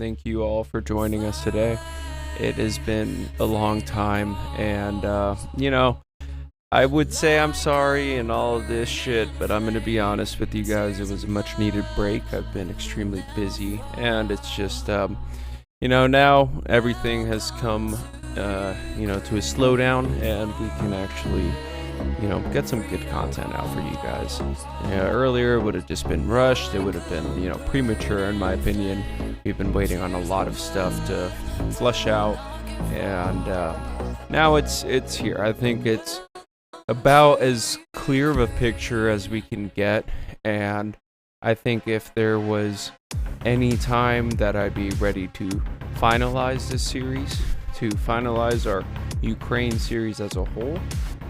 Thank you all for joining us today. It has been a long time, and I would say I'm sorry and all of this shit, but I'm gonna be honest with you guys. It was a much needed break. I've been extremely busy, and it's just, now everything has come, to a slowdown, and we can actually, get some good content out for you guys. Earlier it would have just been rushed. It would have been, premature in my opinion. We've been waiting on a lot of stuff to flush out, and now it's here. I think it's about as clear of a picture as we can get, and I think if there was any time that I'd be ready to finalize this series, to finalize our Ukraine series as a whole,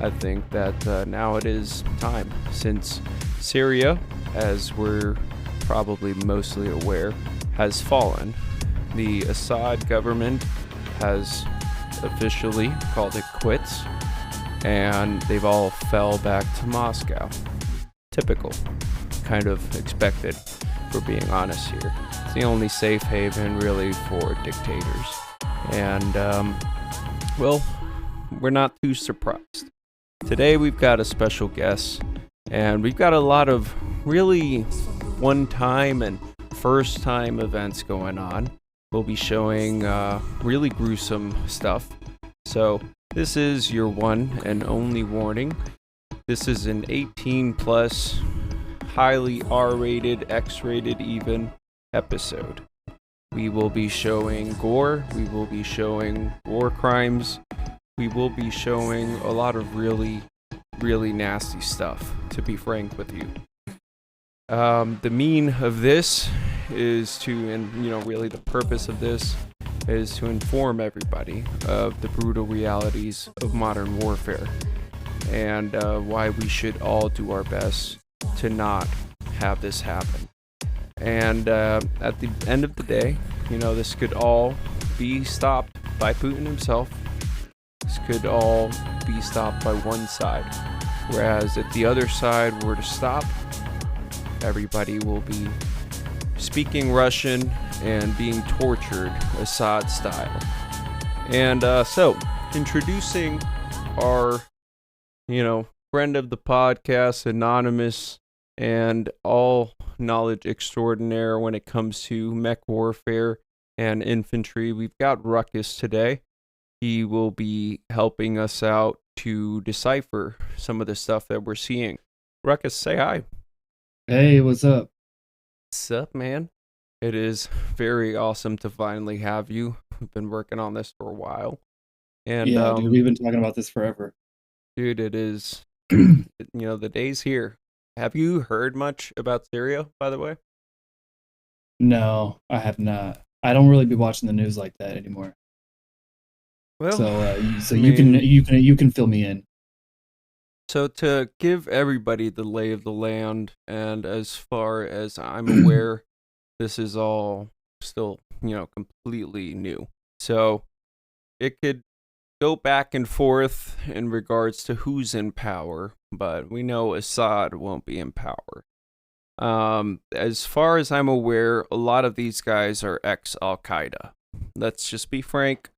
I think that now it is time, since Syria, as we're probably mostly aware, has fallen. The Assad government has officially called it quits, and they've all fell back to Moscow. Typical. Kind of expected, for being honest here. It's the only safe haven, really, for dictators. And, we're not too surprised. Today we've got a special guest, and we've got a lot of really one-time and first-time events going on. We'll be showing really gruesome stuff. So this is your one and only warning. This is an 18 plus, highly R-rated, X-rated even episode. We will be showing gore, we will be showing war crimes, we will be showing a lot of really, really nasty stuff, to be frank with you. The mean of this is to, and really the purpose of this is to inform everybody of the brutal realities of modern warfare, and why we should all do our best to not have this happen. And at the end of the day, this could all be stopped by Putin himself. This could all be stopped by one side. Whereas if the other side were to stop, everybody will be speaking Russian and being tortured Assad style. And so, introducing our, friend of the podcast, anonymous, and all knowledge extraordinaire when it comes to mech warfare and infantry, we've got Ruckus today. He will be helping us out to decipher some of the stuff that we're seeing. Ruckus, say hi. Hey, what's up? What's up, man? It is very awesome to finally have you. We've been working on this for a while. And Yeah, dude, we've been talking about this forever. Dude, it is, the day's here. Have you heard much about Syria, by the way? No, I have not. I don't really be watching the news like that anymore. Well, so you can fill me in. So to give everybody the lay of the land, and as far as I'm aware, this is all still, completely new. So it could go back and forth in regards to who's in power, but we know Assad won't be in power. As far as I'm aware, a lot of these guys are ex-Al-Qaeda. Let's just be frank.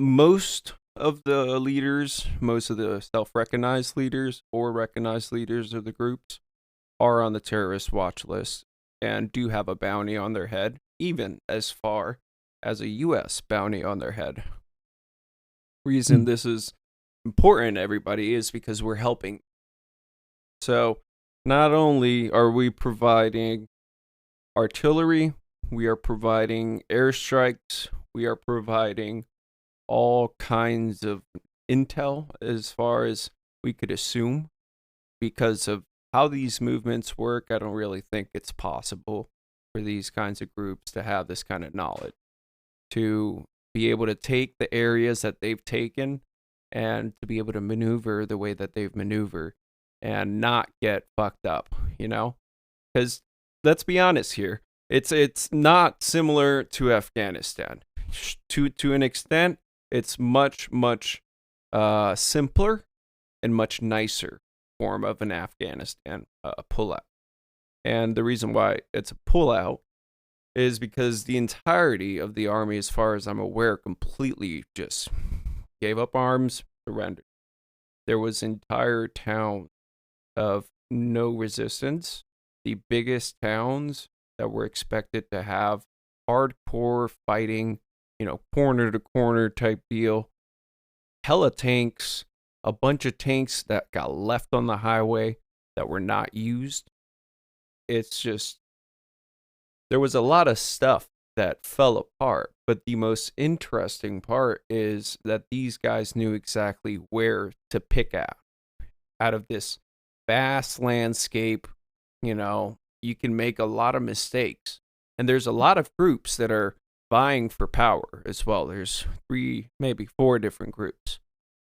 Most of the leaders, most of the self-recognized leaders or recognized leaders of the groups are on the terrorist watch list and do have a bounty on their head, even as far as a U.S. bounty on their head. Reason this is important, everybody, is because we're helping. So not only are we providing artillery, we are providing airstrikes, we are providing all kinds of intel as far as we could assume. Because of how these movements work, I don't really think it's possible for these kinds of groups to have this kind of knowledge, to be able to take the areas that they've taken and to be able to maneuver the way that they've maneuvered and not get fucked up, Because let's be honest here, it's not similar to Afghanistan. To an extent, it's much simpler and much nicer form of an Afghanistan pullout. And the reason why it's a pullout is because the entirety of the army, as far as I'm aware, completely just gave up arms, surrendered. There was entire town of no resistance. The biggest towns that were expected to have hardcore fighting, corner to corner type deal, hella tanks, a bunch of tanks that got left on the highway that were not used. It's just, there was a lot of stuff that fell apart. But the most interesting part is that these guys knew exactly where to pick at out of this vast landscape. You can make a lot of mistakes. And there's a lot of groups that are vying for power as well. There's 3, maybe 4 different groups.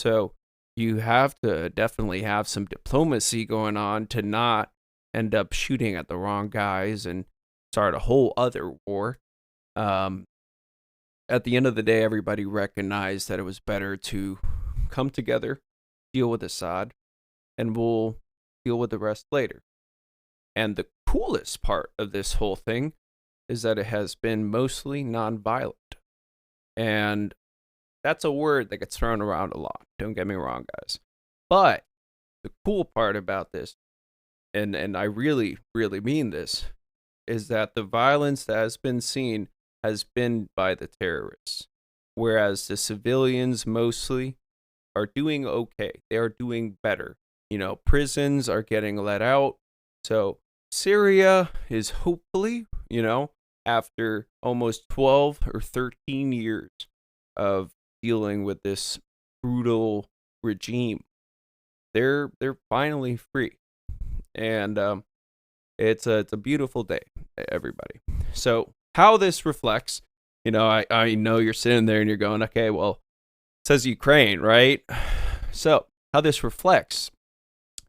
So you have to definitely have some diplomacy going on to not end up shooting at the wrong guys and start a whole other war. At the end of the day, everybody recognized that it was better to come together, deal with Assad, and we'll deal with the rest later. And the coolest part of this whole thing is that it has been mostly nonviolent. And that's a word that gets thrown around a lot. Don't get me wrong, guys. But the cool part about this, and I really, really mean this, is that the violence that has been seen has been by the terrorists, whereas the civilians mostly are doing okay. They are doing better. Prisons are getting let out. So Syria is hopefully, after almost 12 or 13 years of dealing with this brutal regime, they're finally free. And it's a beautiful day, everybody. So how this reflects, I know you're sitting there and you're going, okay, well, it says Ukraine, right? So how this reflects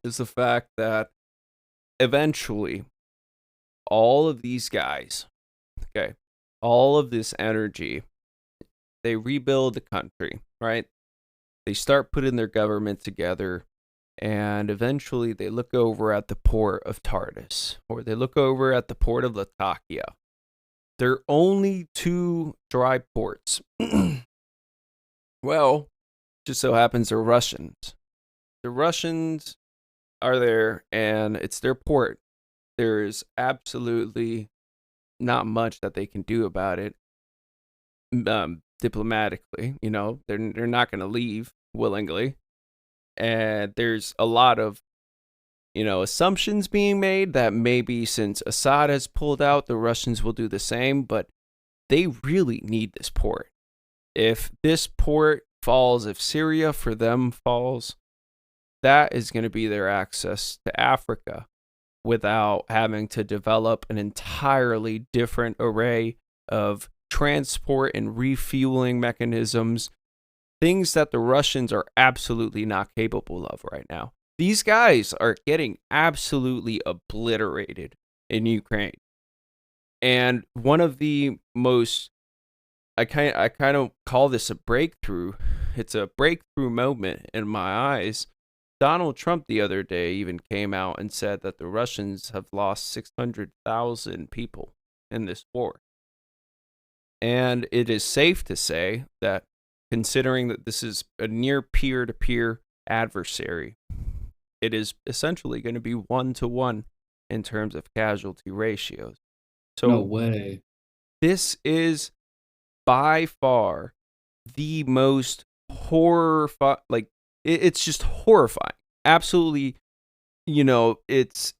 is the fact that eventually all of these guys, okay, all of this energy, they rebuild the country, right? They start putting their government together, and eventually they look over at the port of Tartus, or they look over at the port of Latakia. There are only 2 dry ports. Well, just so happens they're Russians. The Russians are there, and it's their port. There's absolutely not much that they can do about it. Diplomatically, they're not going to leave willingly. And there's a lot of, assumptions being made that maybe since Assad has pulled out, the Russians will do the same, but they really need this port. If this port falls, if Syria for them falls, that is going to be their access to Africa without having to develop an entirely different array of transport and refueling mechanisms, things that the Russians are absolutely not capable of right now. These guys are getting absolutely obliterated in Ukraine. And one of the most, I kind of call this a breakthrough. It's a breakthrough moment in my eyes. Donald Trump the other day even came out and said that the Russians have lost 600,000 people in this war. And it is safe to say that, considering that this is a near peer-to-peer adversary, it is essentially going to be 1-to-1 in terms of casualty ratios. So No way. this is by far the most it's just horrifying. Absolutely, it's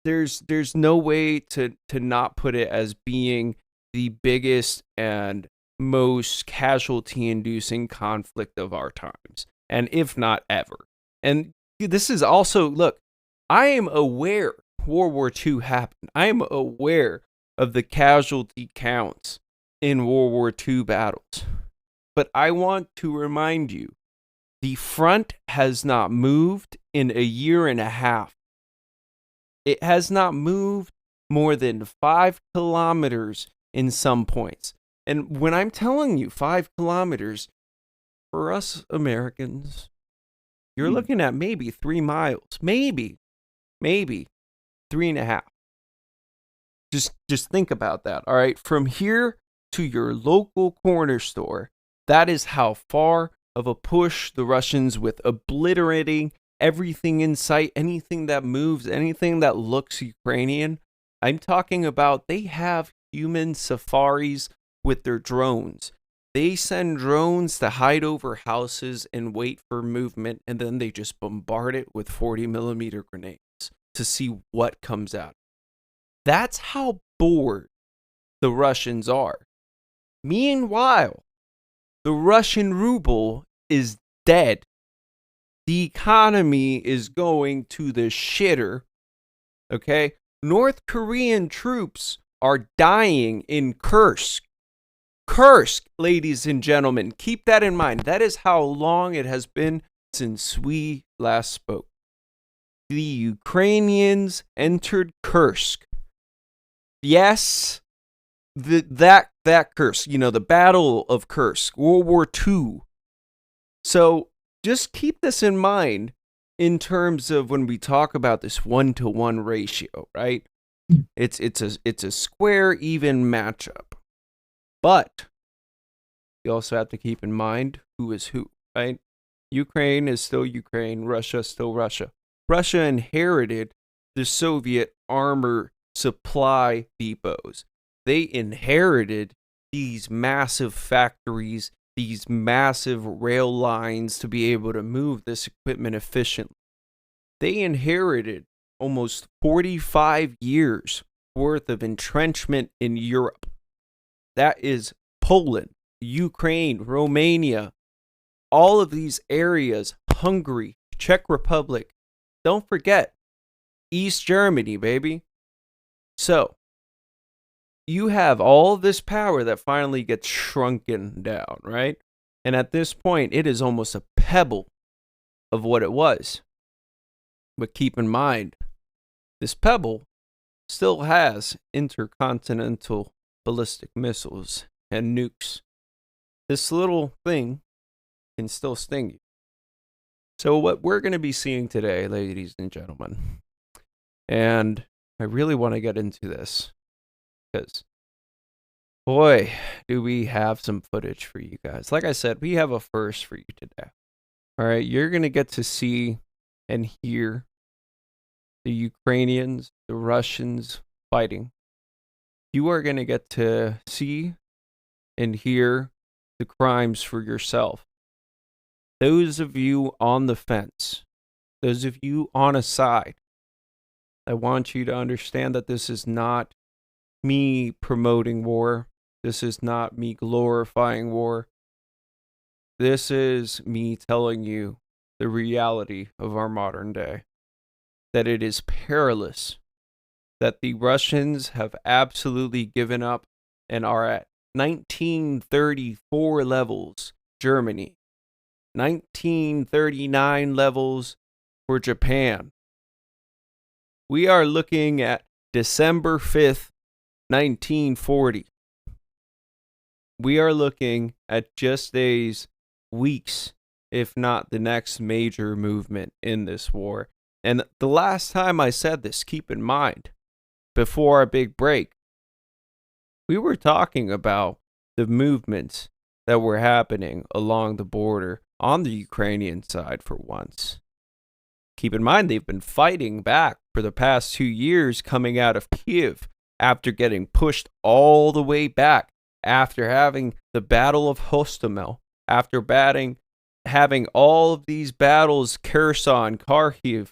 there's no way to not put it as being the biggest and most casualty inducing conflict of our times, and if not ever. And this is also, look, I am aware World War II happened. I am aware of the casualty counts in World War II battles. But I want to remind you, the front has not moved in a year and a half. It has not moved more than 5 kilometers in some points. And when I'm telling you 5 kilometers, for us Americans, you're looking at maybe 3 miles, maybe 3.5. Just think about that. All right, from here to your local corner store, that is how far of a push the Russians, with obliterating everything in sight, anything that moves, anything that looks Ukrainian. I'm talking about they have human safaris with their drones. They send drones to hide over houses and wait for movement, and then they just bombard it with 40mm grenades to see what comes out. That's how bored the Russians are. Meanwhile, the Russian ruble is dead. The economy is going to the shitter. Okay? North Korean troops are dying in Kursk. Kursk, ladies and gentlemen, keep that in mind. That is how long it has been since we last spoke. The Ukrainians entered Kursk. Yes, that Kursk, the Battle of Kursk, World War II. So just keep this in mind in terms of when we talk about this 1-to-1 ratio, right? It's a square even matchup. But you also have to keep in mind who is who, right? Ukraine is still Ukraine, Russia is still Russia. Russia inherited the Soviet armor supply depots. They inherited these massive factories, these massive rail lines to be able to move this equipment efficiently. They inherited almost 45 years worth of entrenchment in Europe. That is Poland, Ukraine, Romania, all of these areas, Hungary, Czech Republic. Don't forget, East Germany, baby. So, you have all this power that finally gets shrunken down, right? And at this point, it is almost a pebble of what it was. But keep in mind, this pebble still has intercontinental ballistic missiles and nukes. This little thing can still sting you. So what we're going to be seeing today, ladies and gentlemen, and I really want to get into this because, boy, do we have some footage for you guys. Like I said, we have a first for you today. All right, you're going to get to see and hear the Ukrainians, the Russians fighting. You are going to get to see and hear the crimes for yourself. Those of you on the fence, those of you on a side, I want you to understand that this is not me promoting war. This is not me glorifying war. This is me telling you the reality of our modern day. That it is perilous. That the Russians have absolutely given up and are at 1934 levels, Germany. 1939 levels for Japan. We are looking at December 5th, 1940. We are looking at just days, weeks, if not the next major movement in this war. And the last time I said this, keep in mind, before our big break, we were talking about the movements that were happening along the border on the Ukrainian side for once. Keep in mind, they've been fighting back for the past 2 years coming out of Kiev after getting pushed all the way back, after having the Battle of Hostomel, after having all of these battles, Kherson, Kharkiv,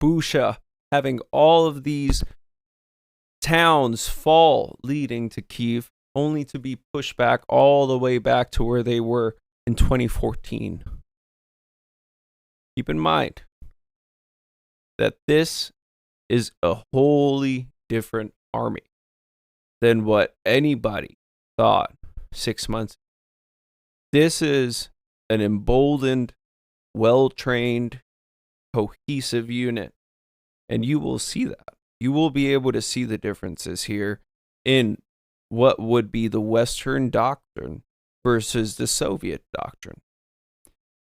Busha, having all of these towns fall leading to Kiev, only to be pushed back all the way back to where they were in 2014. Keep in mind that this is a wholly different army than what anybody thought 6 months ago. This is an emboldened, well-trained, cohesive unit. And you will see that. You will be able to see the differences here in what would be the Western doctrine versus the Soviet doctrine.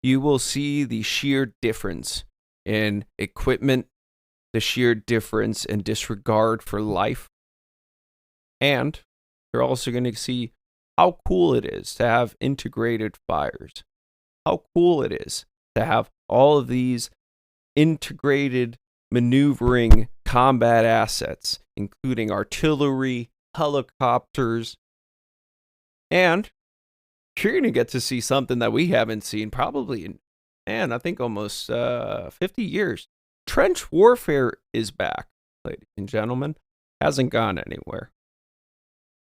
You will see the sheer difference in equipment, the sheer difference and disregard for life. And you're also going to see how cool it is to have integrated fires. How cool it is to have all of these integrated maneuvering combat assets, including artillery, helicopters, and you're going to get to see something that we haven't seen probably in, I think almost 50 years. Trench warfare is back, ladies and gentlemen. Hasn't gone anywhere.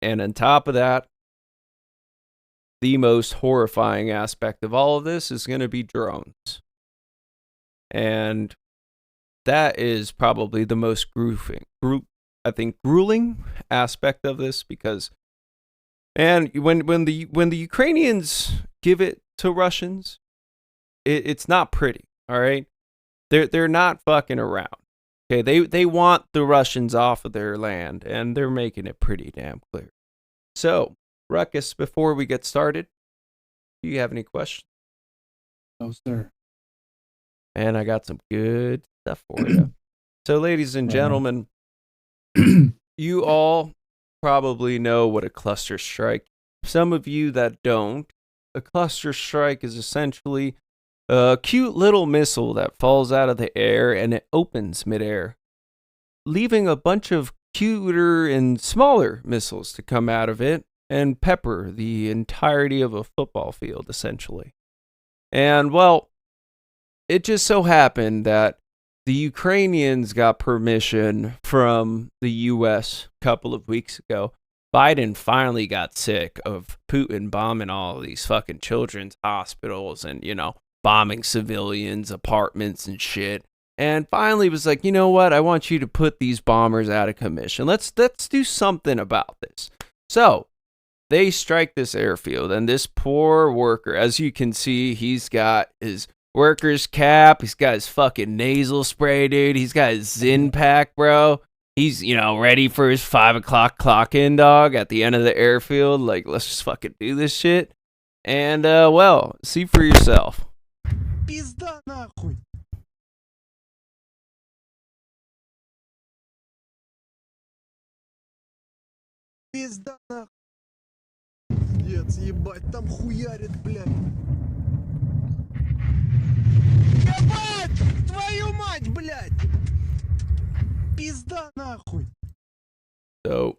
And on top of that, the most horrifying aspect of all of this is going to be drones. And that is probably the most grueling aspect of this, because, and when the Ukrainians give it to Russians, it's not pretty. All right, they're not fucking around. Okay, they want the Russians off of their land, and they're making it pretty damn clear. So, Ruckus, before we get started, do you have any questions? No, sir. And I got some good stuff for you. So, ladies and gentlemen, you all probably know what a cluster strike. Some of you that don't, a cluster strike is essentially a cute little missile that falls out of the air and it opens midair, leaving a bunch of cuter and smaller missiles to come out of it and pepper the entirety of a football field, essentially. And, well, it just so happened that the Ukrainians got permission from the U.S. a couple of weeks ago. Biden finally got sick of Putin bombing all of these fucking children's hospitals and, bombing civilians' apartments and shit. And finally was like, you know what? I want you to put these bombers out of commission. Let's do something about this. So they strike this airfield, and this poor worker, as you can see, he's got his worker's cap. He's got his fucking nasal spray, dude. He's got his Zyn pack, bro. He's, ready for his 5 o'clock clock in, dog, at the end of the airfield. Like, let's just fucking do this shit. And, well, see for yourself. Пизда нахуй. Пизда нахуй. Пиздец, ебать, там хуярит, блядь. Ебать! Твою мать, блядь! Пизда нахуй. So,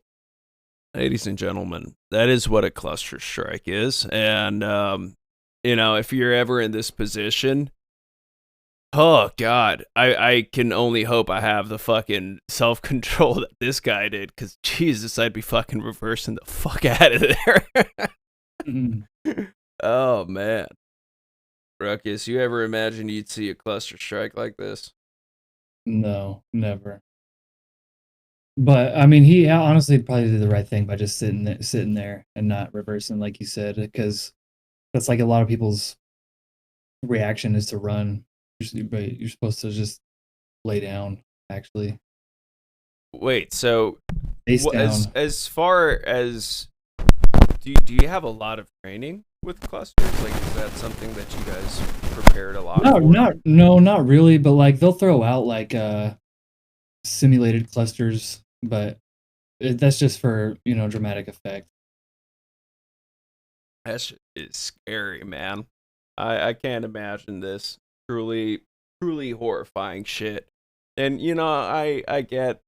ladies and gentlemen, that is what a cluster strike is. And, if you're ever in this position, oh, God, I can only hope I have the fucking self-control that this guy did, because, Jesus, I'd be fucking reversing the fuck out of there. Oh, man. Ruckus, you ever imagine you'd see a cluster strike like this? No, never. But I mean, he honestly probably did the right thing by just sitting there and not reversing, like you said, because that's like a lot of people's reaction is to run. But you're supposed to just lay down. Actually, wait. So, face down. As far as do you have a lot of training with clusters? Like, is that something that you guys prepared a lot for? Not really. But like, they'll throw out like simulated clusters, but that's just for dramatic effect. That shit is scary, man. I can't imagine this. Truly horrifying shit. And I get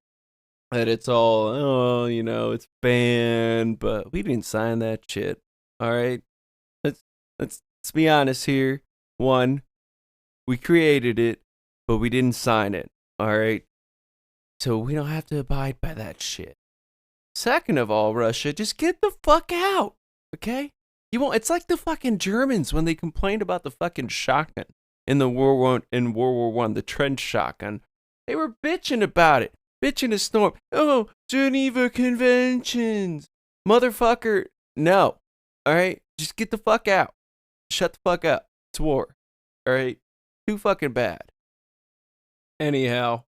that it's all it's banned, but we didn't sign that shit. All right, let's be honest here. One, we created it, but we didn't sign it. All right, so we don't have to abide by that shit. Second of all, Russia, just get the fuck out, okay? You won't. It's like the fucking Germans when they complained about the fucking shotgun in World War I, the trench shotgun. They were bitching about it, bitching a storm. Oh, Geneva Conventions, motherfucker. No, all right, just get the fuck out. Shut the fuck up. It's war. All right, too fucking bad. Anyhow,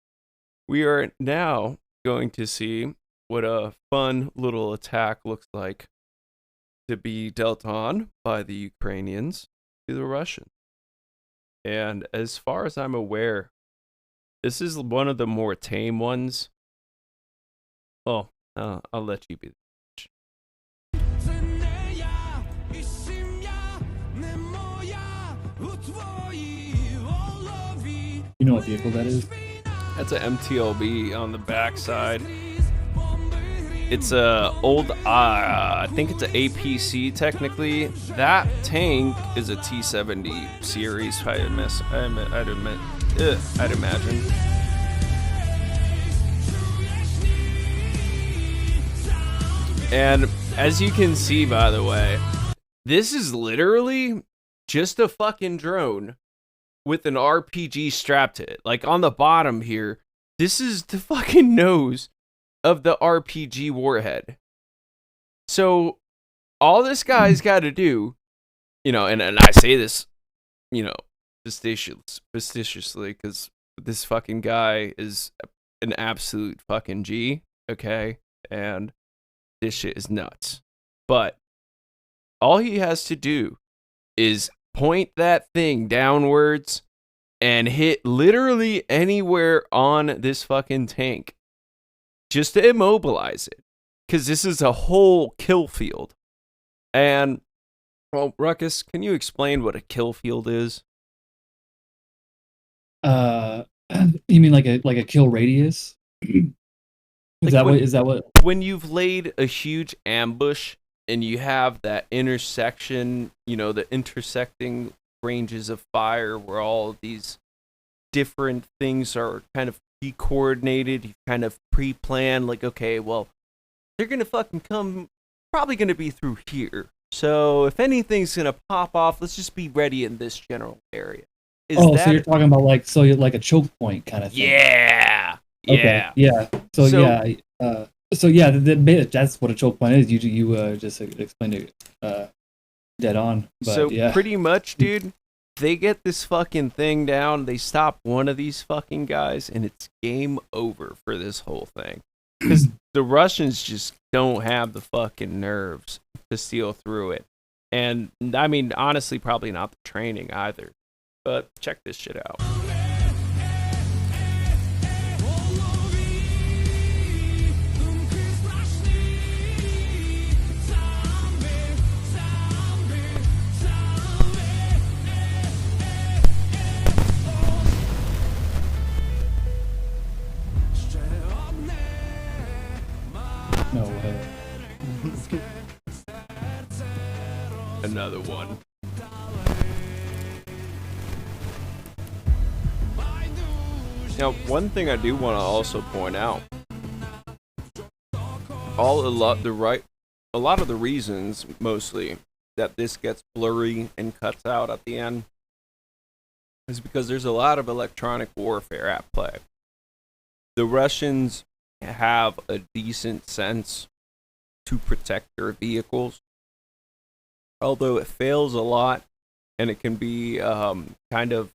we are now going to see what a fun little attack looks like to be dealt on by the Ukrainians to the Russians. And as far as I'm aware, This is one of the more tame ones. Oh, I'll let you be. You know what vehicle that is? That's an MTLB on the backside. It's a old, I think it's an APC technically. That tank is a T70 series. I'd imagine. And as you can see, by the way, this is literally just a fucking drone with an RPG strapped to it. Like on the bottom here, this is the fucking nose of the RPG warhead. So all this guy's got to do, and I say this, facetiously, because this fucking guy is an absolute fucking G, okay? And this shit is nuts. But all he has to do is point that thing downwards and hit literally anywhere on this fucking tank just to immobilize it. Because this is a whole kill field. And, well, Ruckus, can you explain what a kill field is? You mean like a kill radius? Is that what? When you've laid a huge ambush and you have that intersection, the intersecting ranges of fire where all these different things are kind of pre-coordinated, you kind of pre-plan, like, okay, well, they're going to fucking come, probably going to be through here. So if anything's going to pop off, let's just be ready in this general area. So you're talking about like a choke point kind of thing. Yeah. Okay. Yeah. That's what a choke point is. You just explained it dead on. But, so yeah. Pretty much, dude, they get this fucking thing down, they stop one of these fucking guys, and it's game over for this whole thing. Because the Russians just don't have the fucking nerves to steal through it. And, I mean, honestly, probably not the training either. But check this shit out. No way. Another one. Now, one thing I do want to also point out, a lot of the reasons, mostly, that this gets blurry and cuts out at the end is because there's a lot of electronic warfare at play. The Russians have a decent sense to protect their vehicles, although it fails a lot, and it can be kind of,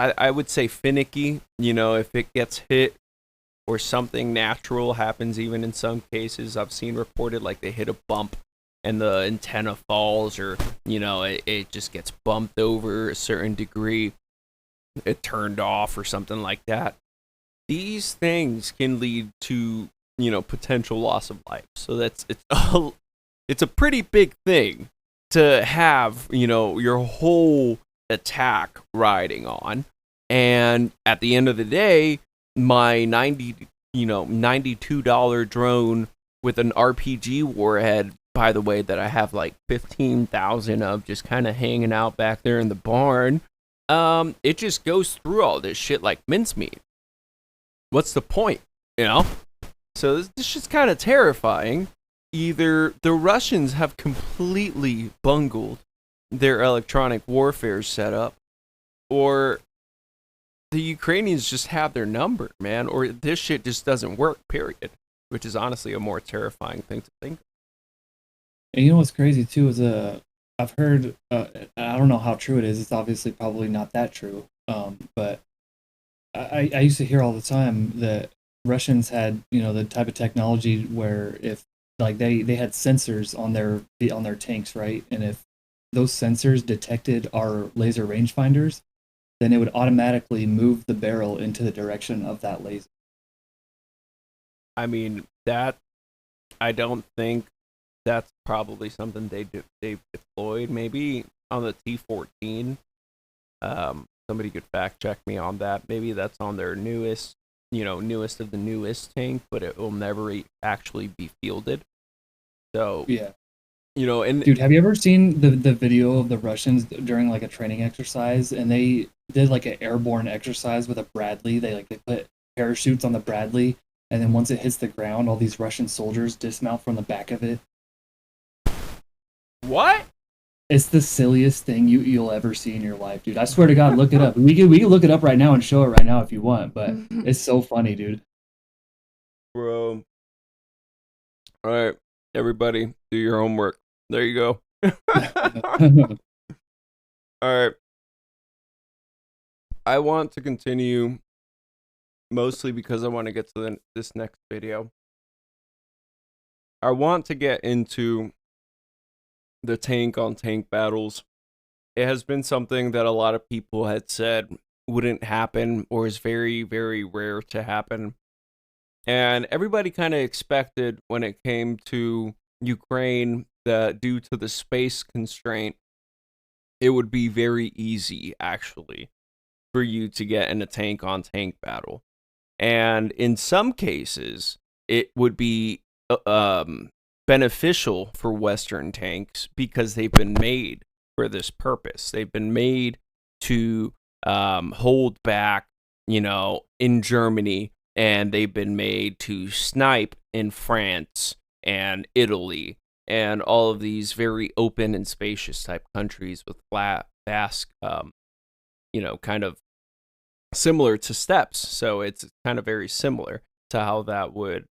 I would say, finicky. If it gets hit or something natural happens, even in some cases I've seen reported, like they hit a bump and the antenna falls, or it just gets bumped over a certain degree, it turned off or something like that. These things can lead to potential loss of life. So it's a pretty big thing to have your whole attack riding on. And at the end of the day, my $92 drone with an RPG warhead, by the way, that I have like 15,000 of just kind of hanging out back there in the barn, it just goes through all this shit like mincemeat. What's the point? So this shit's kind of terrifying. Either the Russians have completely bungled their electronic warfare setup, or the Ukrainians just have their number, man, or this shit just doesn't work, period, which is honestly a more terrifying thing to think of. And you know what's crazy, too, is I've heard, I don't know how true it is, it's obviously probably not that true, but I used to hear all the time that Russians had, the type of technology where if, like, they had sensors on their tanks, right? And if those sensors detected our laser rangefinders, then it would automatically move the barrel into the direction of that laser. I mean, that I don't think that's probably something they've deployed. Maybe on the T-14. Somebody could fact check me on that. Maybe that's on their newest of the newest tank, but it will never actually be fielded. So Yeah. And Dude, have you ever seen the video of the Russians during like a training exercise, and they did like an airborne exercise with a Bradley? They put parachutes on the Bradley, and then once it hits the ground, all these Russian soldiers dismount from the back of it. What? It's the silliest thing you'll ever see in your life, dude. I swear to God, look it up. We can look it up right now and show it right now if you want, but it's so funny, dude. Bro. All right, everybody, do your homework. There you go. All right. I want to continue mostly because I want to get to this next video. I want to get into the tank on tank battles. It has been something that a lot of people had said wouldn't happen or is very, very rare to happen. And everybody kind of expected when it came to Ukraine that due to the space constraint, it would be very easy, actually, for you to get in a tank on tank battle. And in some cases, it would be beneficial for Western tanks because they've been made for this purpose. They've been made to hold back, in Germany, and they've been made to snipe in France and Italy and all of these very open and spacious type countries with vast, kind of similar to steppes. So it's kind of very similar to how that would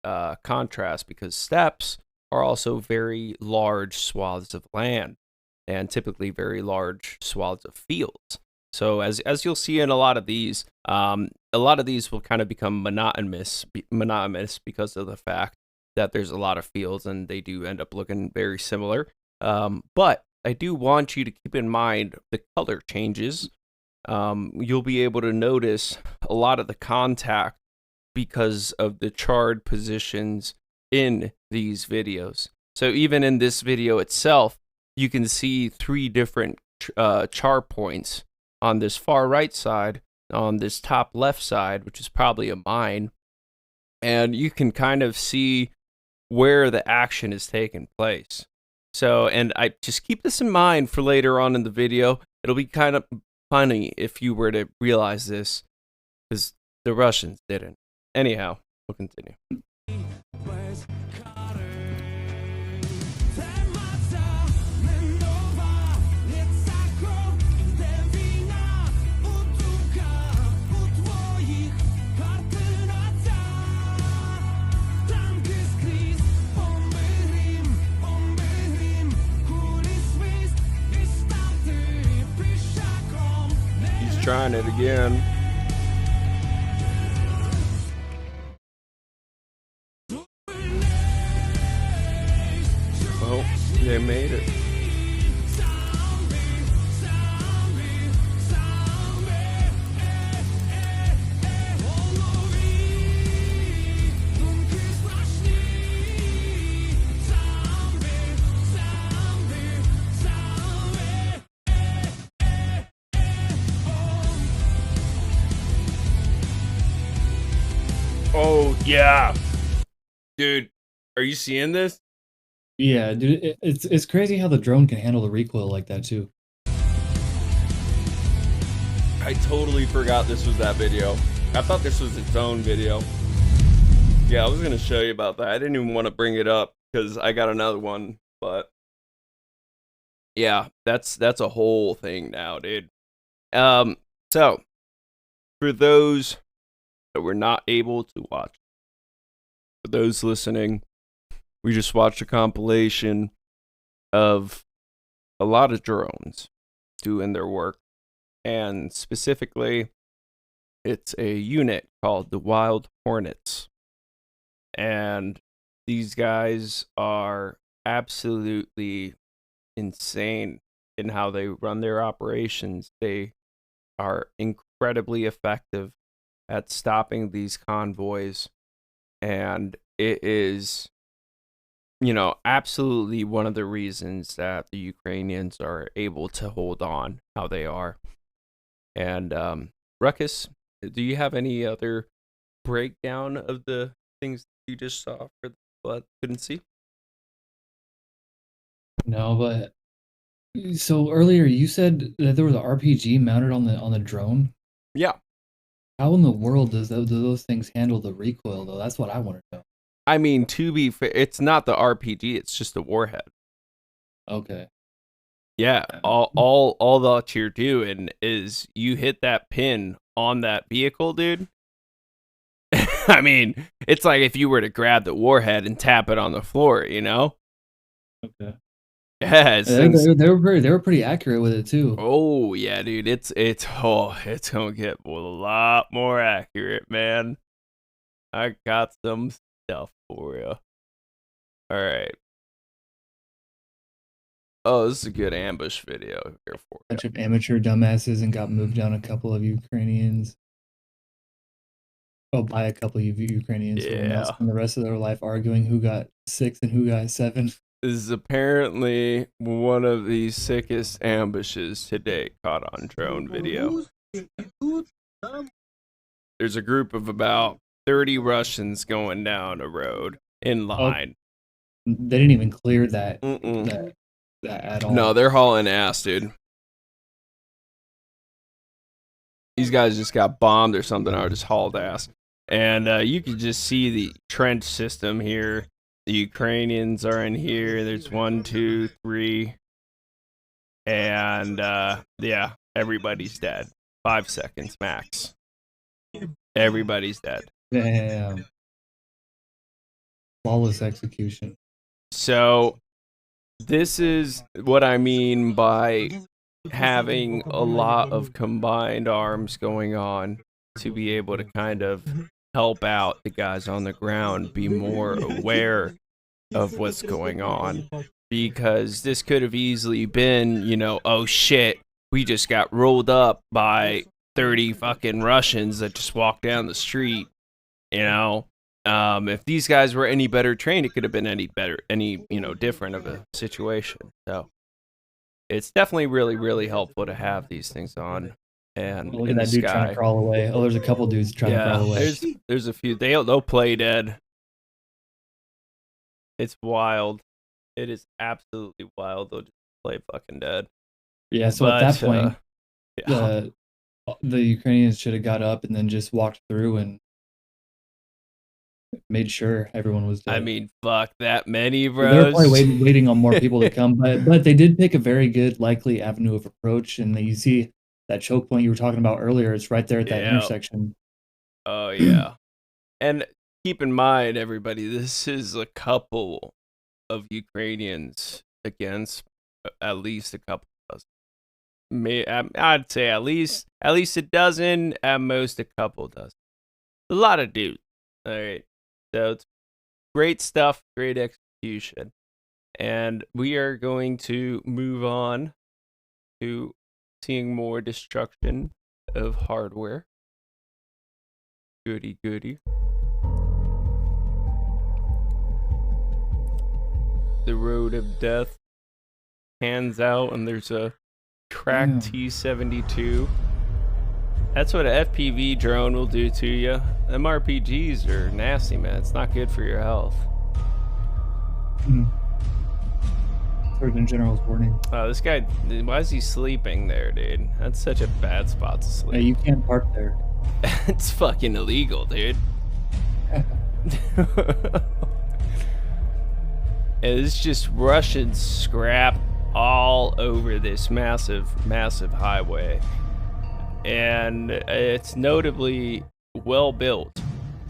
contrast, because steppes are also very large swaths of land and typically very large swaths of fields. So as you'll see in a lot of these will kind of become monotonous because of the fact that there's a lot of fields and they do end up looking very similar. But I do want you to keep in mind the color changes. You'll be able to notice a lot of the contact because of the charred positions in these videos. So even in this video itself, you can see 3 different char points on this far right side, on this top left side, which is probably a mine, and you can kind of see where the action is taking place. So, and I just keep this in mind for later on in the video. It'll be kind of funny if you were to realize this, because the Russians didn't. Anyhow, we'll continue. He's trying it again. Oh, they made it. Oh, yeah. Dude, are you seeing this? Yeah, dude, it's crazy how the drone can handle the recoil like that too. I totally forgot this was that video. I thought this was its own video. Yeah, I was going to show you about that. I didn't even want to bring it up because I got another one, but yeah, that's a whole thing now, dude. So for those that were not able to watch, for those listening, we just watched a compilation of a lot of drones doing their work, and specifically, it's a unit called the Wild Hornets, and these guys are absolutely insane in how they run their operations. They are incredibly effective at stopping these convoys, and it is, absolutely one of the reasons that the Ukrainians are able to hold on how they are. And Ruckus, do you have any other breakdown of the things you just saw for the blood couldn't see? No, but so earlier you said that there was an RPG mounted on the drone. Yeah. How in the world do those things handle the recoil though? That's what I want to know. I mean, to be fair, it's not the RPG, it's just the warhead. Okay. Yeah, all that you're doing is you hit that pin on that vehicle, dude. I mean, it's like if you were to grab the warhead and tap it on the floor, you know? Okay. Yeah, they were pretty accurate with it too. Oh yeah, dude, it's gonna get a lot more accurate, man. I got some stuff for you. All right. Oh, this is a good ambush video here for you. Bunch of amateur dumbasses and got moved down a couple of Ukrainians. Oh, by a couple of Ukrainians who will now spend the rest of their life arguing who got 6 and who got 7. This is apparently one of the sickest ambushes to date caught on drone video. There's a group of about 30 Russians going down a road in line. They didn't even clear that at all. No, they're hauling ass, dude. These guys just got bombed or something, or just hauled ass. And you can just see the trench system here. The Ukrainians are in here. There's 1, 2, 3. And yeah, everybody's dead. 5 seconds max. Everybody's dead. Damn. Flawless execution. So this is what I mean by having a lot of combined arms going on to be able to kind of help out the guys on the ground be more aware of what's going on, because this could have easily been, oh shit, we just got rolled up by 30 fucking Russians that just walked down the street. If these guys were any better trained, it could have been any different of a situation. So it's definitely really, really helpful to have these things on. And look at that dude trying to crawl away. Oh, there's a couple dudes trying to crawl away. There's a few. They'll play dead. It's wild. It is absolutely wild. They'll just play fucking dead. Yeah. So at that point, the Ukrainians should have got up and then just walked through and made sure everyone was dead. I mean, fuck that many, bros. They were probably waiting on more people to come, but they did pick a very good, likely avenue of approach. And you see that choke point you were talking about earlier. It's right there at that intersection. Oh yeah. And keep in mind, everybody, this is a couple of Ukrainians against at least a couple dozen. I'd say at least a dozen, at most a couple dozen. A lot of dudes. All right. So it's great stuff, great execution. And we are going to move on to seeing more destruction of hardware. Goody, goody. The road of death hands out, and there's a cracked T-72. That's what an FPV drone will do to you. Them RPGs are nasty, man. It's not good for your health. Surgeon General's warning. Oh, this guy, why is he sleeping there, dude? That's such a bad spot to sleep. Yeah, you can't park there. It's fucking illegal, dude. It's just Russian scrap all over this massive, massive highway. And it's notably well-built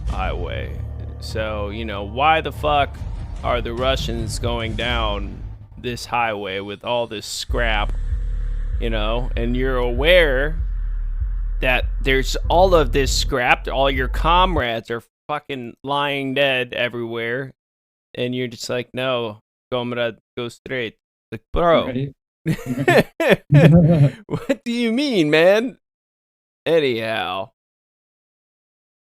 highway. So, why the fuck are the Russians going down this highway with all this scrap, and you're aware that there's all of this scrap, all your comrades are fucking lying dead everywhere, and you're just like, no, comrade, go straight. Like, bro, what do you mean, man? Anyhow,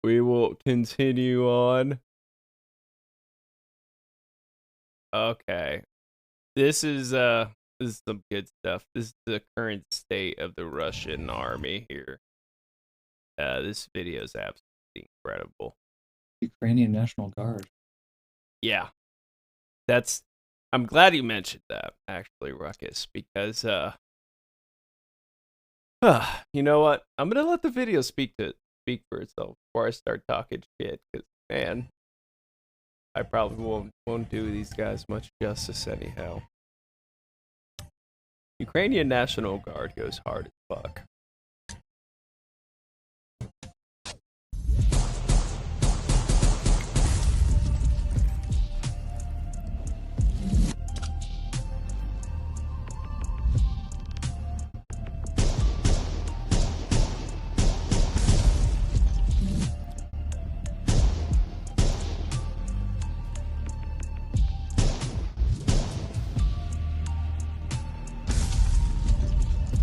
we will continue on. Okay. This is some good stuff. This is the current state of the Russian army here. This video is absolutely incredible. Ukrainian National Guard. Yeah. I'm glad you mentioned that, actually, Ruckus, because you know what? I'm gonna let the video speak for itself before I start talking shit, because man, I probably won't do these guys much justice anyhow. Ukrainian National Guard goes hard as fuck.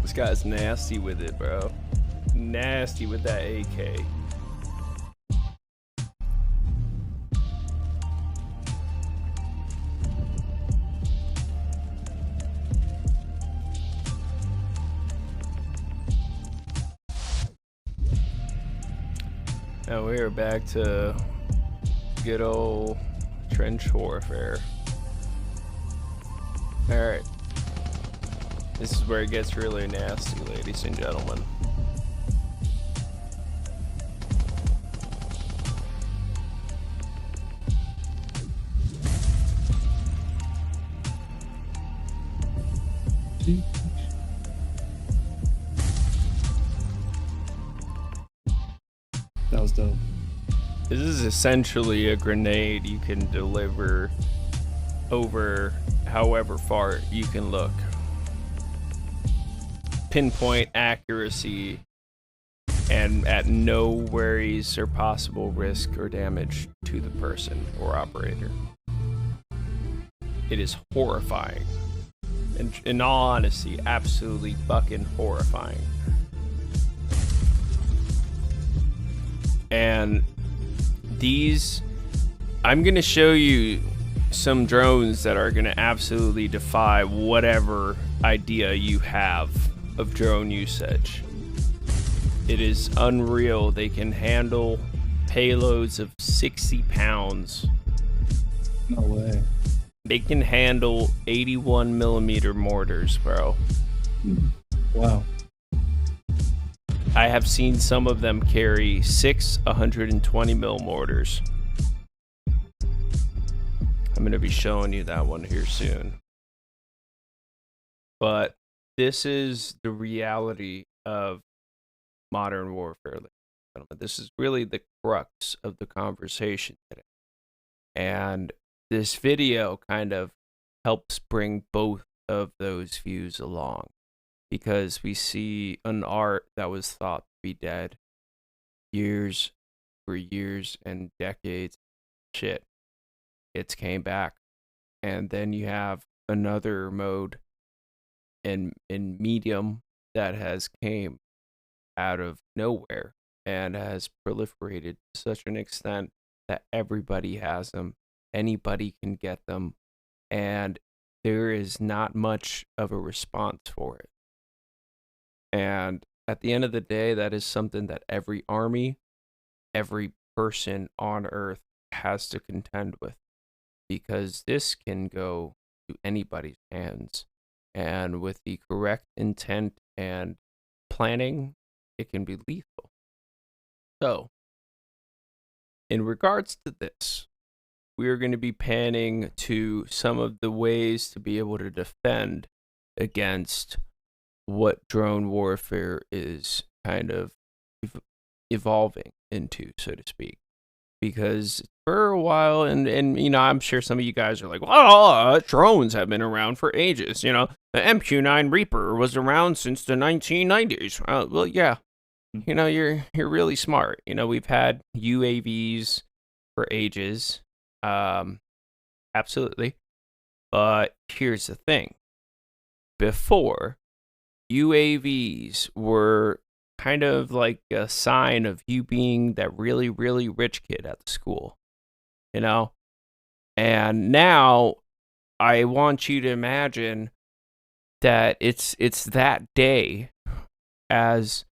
This guy's nasty with it, bro. Nasty with that AK. Now we are back to good old trench warfare. Alright. This is where it gets really nasty, ladies and gentlemen. That was dope. This is essentially a grenade you can deliver over however far you can look. Pinpoint accuracy and at no worries or possible risk or damage to the person or operator. It is horrifying. And in all honesty, absolutely fucking horrifying. And these, I'm gonna show you some drones that are gonna absolutely defy whatever idea you have of drone usage. It is unreal. They can handle payloads of 60 pounds. No way. They can handle 81 millimeter mortars, bro. Wow. I have seen some of them carry 6 120 mil mortars. I'm going to be showing you that one here soon. But this is the reality of modern warfare, ladies and gentlemen. This is really the crux of the conversation today. And this video kind of helps bring both of those views along, because we see an art that was thought to be dead for years and decades. Shit, it's came back. And then you have another mode in medium that has came out of nowhere and has proliferated to such an extent that everybody has them, anybody can get them, and there is not much of a response for it. And at the end of the day, that is something that every army, every person on Earth has to contend with, because this can go to anybody's hands. And with the correct intent and planning, it can be lethal. So, in regards to this, we are going to be panning to some of the ways to be able to defend against what drone warfare is kind of evolving into, so to speak. Because for a while, and you know, I'm sure some of you guys are like, well, drones have been around for ages. You know, the MQ-9 Reaper was around since the 1990s. Well, yeah, you know, you're really smart. You know, we've had UAVs for ages. Absolutely. But here's the thing. Before, UAVs were kind of like a sign of you being that really, really rich kid at the school, you know? And now I want you to imagine that it's that day as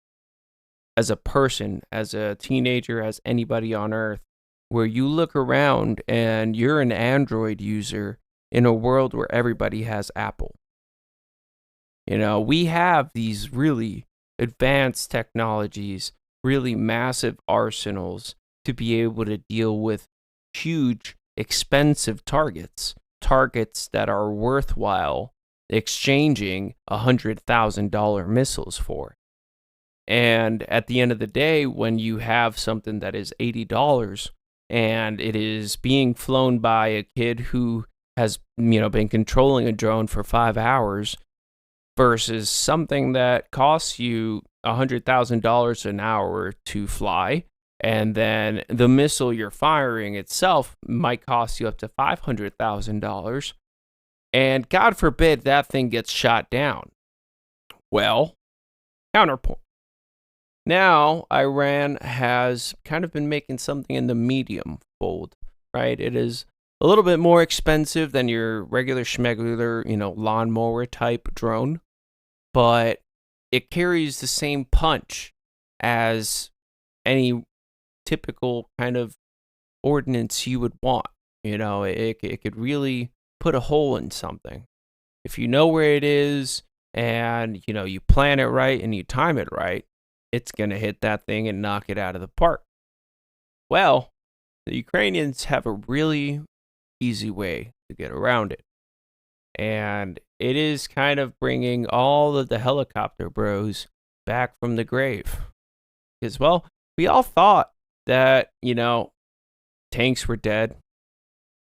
a person, as a teenager, as anybody on earth, where you look around and you're an Android user in a world where everybody has Apple. You know, we have these really advanced technologies, really massive arsenals to be able to deal with huge, expensive targets that are worthwhile exchanging $100,000 missiles for. And at the end of the day, when you have something that is $80 and it is being flown by a kid who has, been controlling a drone for 5 hours versus something that costs you $100,000 an hour to fly, and then the missile you're firing itself might cost you up to $500,000, and God forbid that thing gets shot down. Well, counterpoint. Now, Iran has kind of been making something in the medium fold, right? It is a little bit more expensive than your regular schmegular, lawnmower type drone, but it carries the same punch as any typical kind of ordnance you would want. It could really put a hole in something. If you know where it is and, you plan it right and you time it right, it's going to hit that thing and knock it out of the park. Well, the Ukrainians have a really easy way to get around it. And it is kind of bringing all of the helicopter bros back from the grave. Because, well, we all thought that, tanks were dead.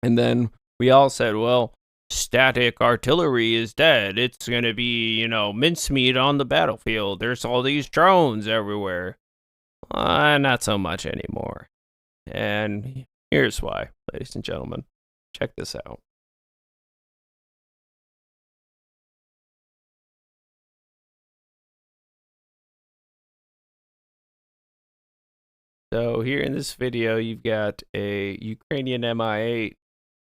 And then we all said, well, static artillery is dead. It's going to be, mincemeat on the battlefield. There's all these drones everywhere. Not so much anymore. And here's why, ladies and gentlemen. Check this out. So here in this video, you've got a Ukrainian Mi-8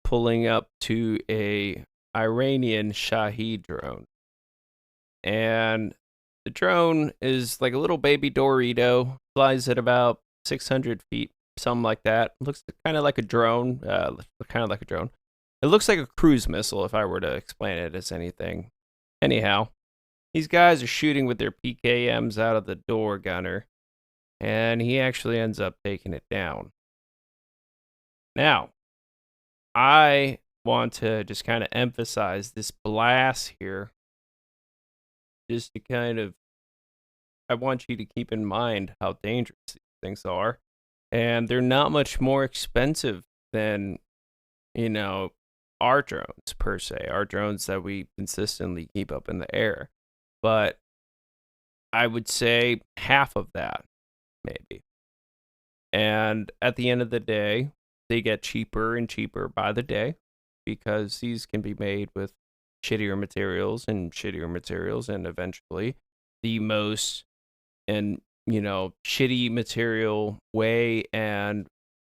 pulling up to a Iranian Shahed drone. And the drone is like a little baby Dorito, flies at about 600 feet, something like that. Looks kind of like a drone, It looks like a cruise missile if I were to explain it as anything. Anyhow, these guys are shooting with their PKMs out of the door gunner, and he actually ends up taking it down. Now, I want to just kind of emphasize this blast here, just to I want you to keep in mind how dangerous these things are. And they're not much more expensive than, our drones per se, our drones that we consistently keep up in the air. But I would say half of that, maybe. And at the end of the day, they get cheaper and cheaper by the day because these can be made with shittier materials, and eventually the most shitty material way and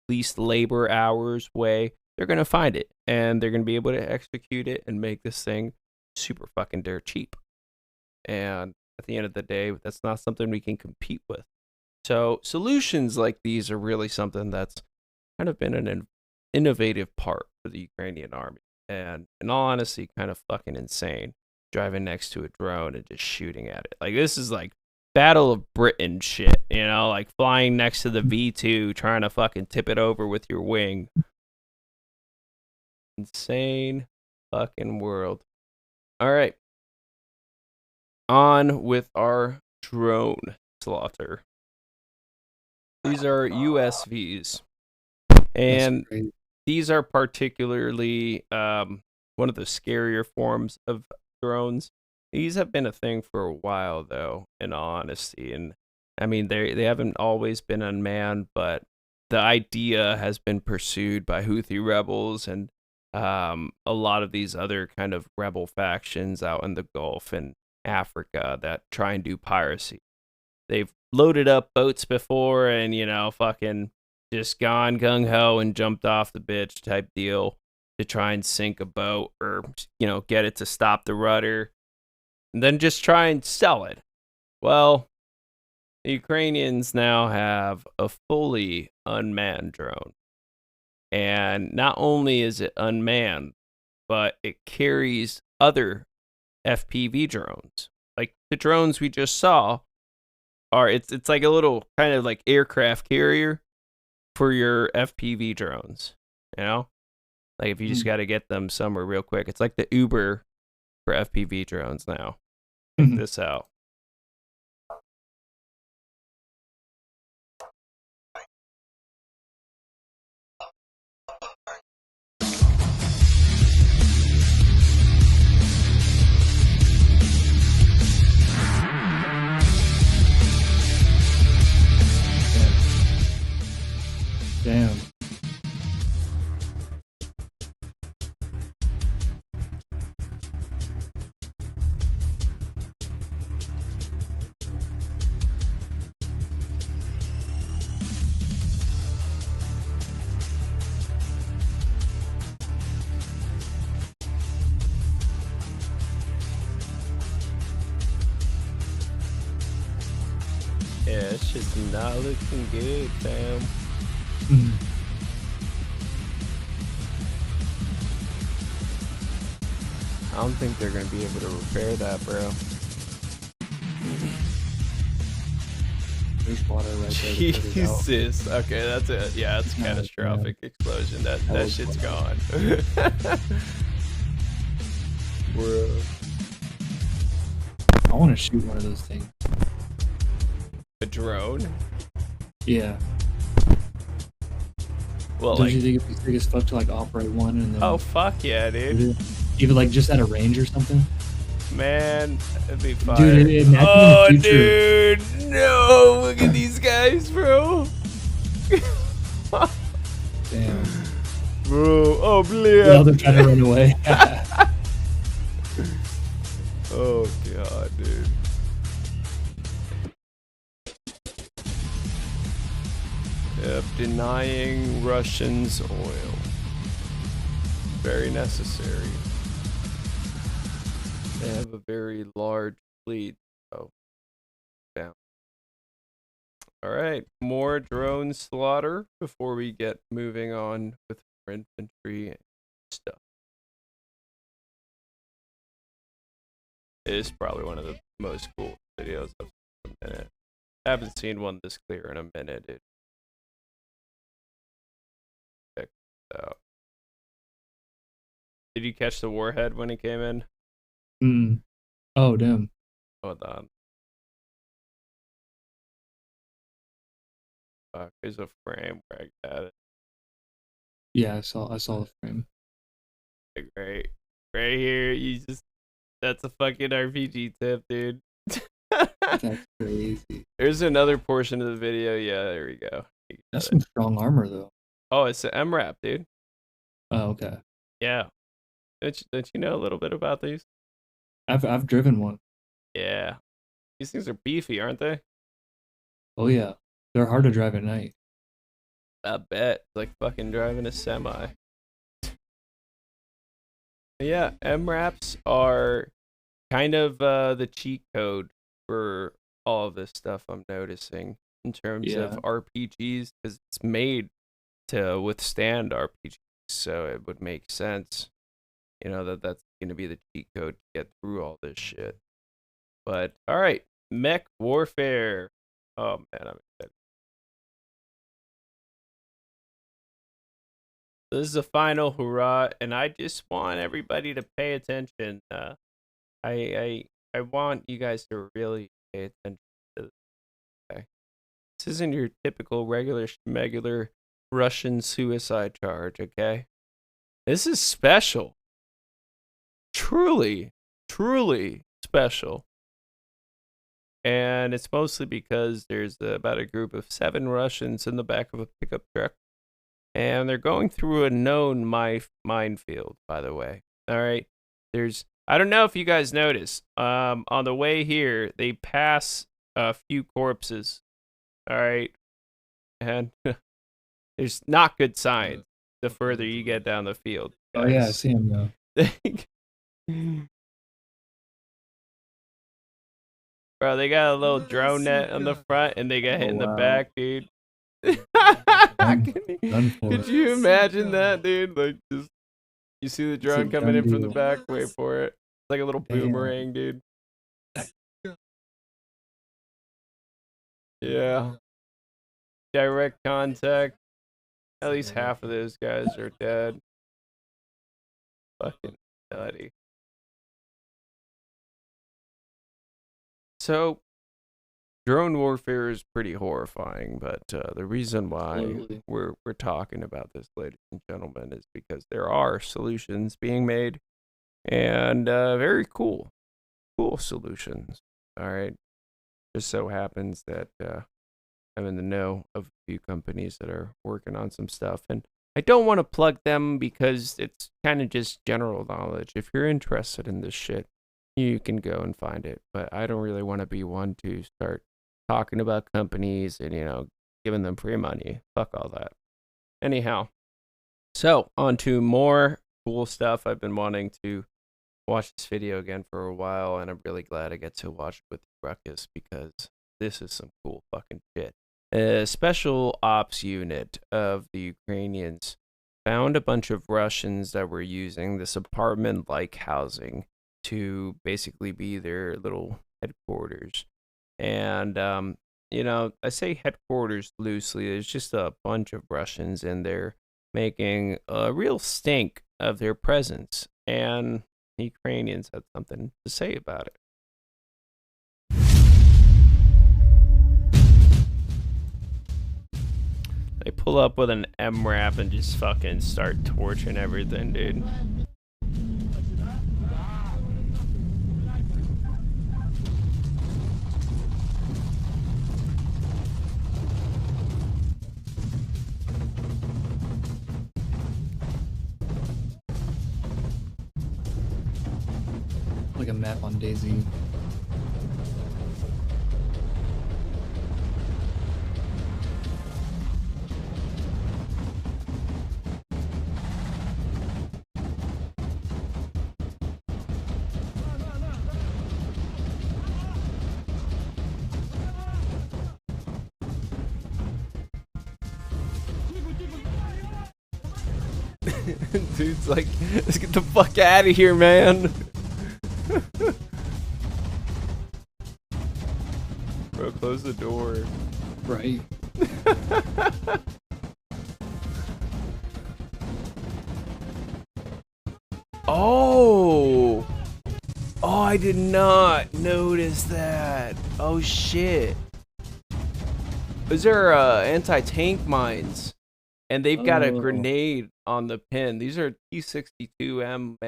least labor hours way, they're going to find it and they're going to be able to execute it and make this thing super fucking dirt cheap. And at the end of the day, that's not something we can compete with. So solutions like these are really something that's kind of been an innovative part for the Ukrainian army. And in all honesty, kind of fucking insane driving next to a drone and just shooting at it. Like, this is like Battle of Britain shit, like flying next to the V2 trying to fucking tip it over with your wing. Insane fucking world. All right. On with our drone slaughter. These are USVs. And these are particularly one of the scarier forms of drones. These have been a thing for a while, though, in all honesty. And I mean, they haven't always been unmanned, but the idea has been pursued by Houthi rebels and a lot of these other kind of rebel factions out in the Gulf and Africa that try and do piracy. they've loaded up boats before and, fucking just gone gung-ho and jumped off the bitch type deal to try and sink a boat or, get it to stop the rudder and then just try and sell it. Well, the Ukrainians now have a fully unmanned drone. And not only is it unmanned, but it carries other FPV drones. Like the drones we just saw it's like a little kind of like aircraft carrier for your FPV drones, Like if you just got to get them somewhere real quick. It's like the Uber for FPV drones now. Check this out. Damn. Yeah, it's just not looking good, fam. I don't think they're gonna be able to repair that, bro. There's water right there. To put it out. Jesus. Okay, that's it. Yeah, it's a catastrophic explosion. That shit's gone. Bro. I want to shoot one of those things. A drone? Yeah. Well, Don't you think it'd be sick as fuck to like operate one and then? Oh fuck yeah, dude. Even like just at a range or something. Man, that'd be fun. Dude, imagine oh, in the future. dude, no! Look at these guys, bro. Damn. Bro, oh, bleh. Now they're trying to run away. Oh god, dude. Yep, denying Russians oil. Very necessary. They have a very large fleet. Oh, down. All right, more drone slaughter before we get moving on with our infantry stuff. It is probably one of the most cool videos I've seen in a minute. I haven't seen one this clear in a minute. Check this out. Did you catch the warhead when it came in? Oh, damn. Hold on. Fuck, there's a frame where I got it. Yeah, I saw the frame. Like, right here. That's a fucking RPG tip, dude. That's crazy. There's another portion of the video. Yeah, there we go. That's some strong armor, though. Oh, it's an MRAP, dude. Oh, okay. Yeah. Don't you know a little bit about these? I've driven one. Yeah. These things are beefy, aren't they? Oh yeah, they're hard to drive at night. I bet. It's like fucking driving a semi. Yeah, MRAPs are kind of the cheat code for all of this stuff I'm noticing in terms of RPGs, because it's made to withstand RPGs, so it would make sense, that's going to be the cheat code to get through all this shit. But, alright, mech warfare. Oh man, I'm excited. This is a final hurrah, and I just want everybody to pay attention. I want you guys to really pay attention to this. Okay? This isn't your typical regular schmegular Russian suicide charge, okay? This is special. Truly, truly special. And it's mostly because there's about a group of 7 Russians in the back of a pickup truck. And they're going through a known minefield, by the way. All right. I don't know if you guys noticed, on the way here, they pass a few corpses. All right, and there's not good signs the further you get down the field. Oh yeah, I guys. see him though. Bro, they got a little drone net on the front, and they got hit in the wow. back, dude. Done for. Could you imagine that, dude? Like, just you see the drone a coming done in from the deal. back, wait for it. It's like a little Damn. boomerang, dude. Yeah. Direct contact. At least half of those guys are dead. Fucking nutty. So, drone warfare is pretty horrifying, but the reason why Absolutely. we're talking about this, ladies and gentlemen, is because there are solutions being made, and very cool solutions. All right. Just so happens that I'm in the know of a few companies that are working on some stuff, and I don't want to plug them because it's kind of just general knowledge. If you're interested in this shit, you can go and find it, but I don't really want to be one to start talking about companies and, giving them free money. Fuck all that. Anyhow, so on to more cool stuff. I've been wanting to watch this video again for a while, and I'm really glad I get to watch it with Ruckus because this is some cool fucking shit. A special ops unit of the Ukrainians found a bunch of Russians that were using this apartment-like housing to basically be their little headquarters. And, I say headquarters loosely. There's just a bunch of Russians in there making a real stink of their presence. And the Ukrainians had something to say about it. They pull up with an MRAP and just fucking start torching everything, dude. Like a map on Daisy. Dude's like, let's get the fuck out of here, man. Bro, close the door. Right. Oh! Oh, I did not notice that. Oh, shit. Those are anti-tank mines. And they've got a Oh. grenade on the pin. These are T-62M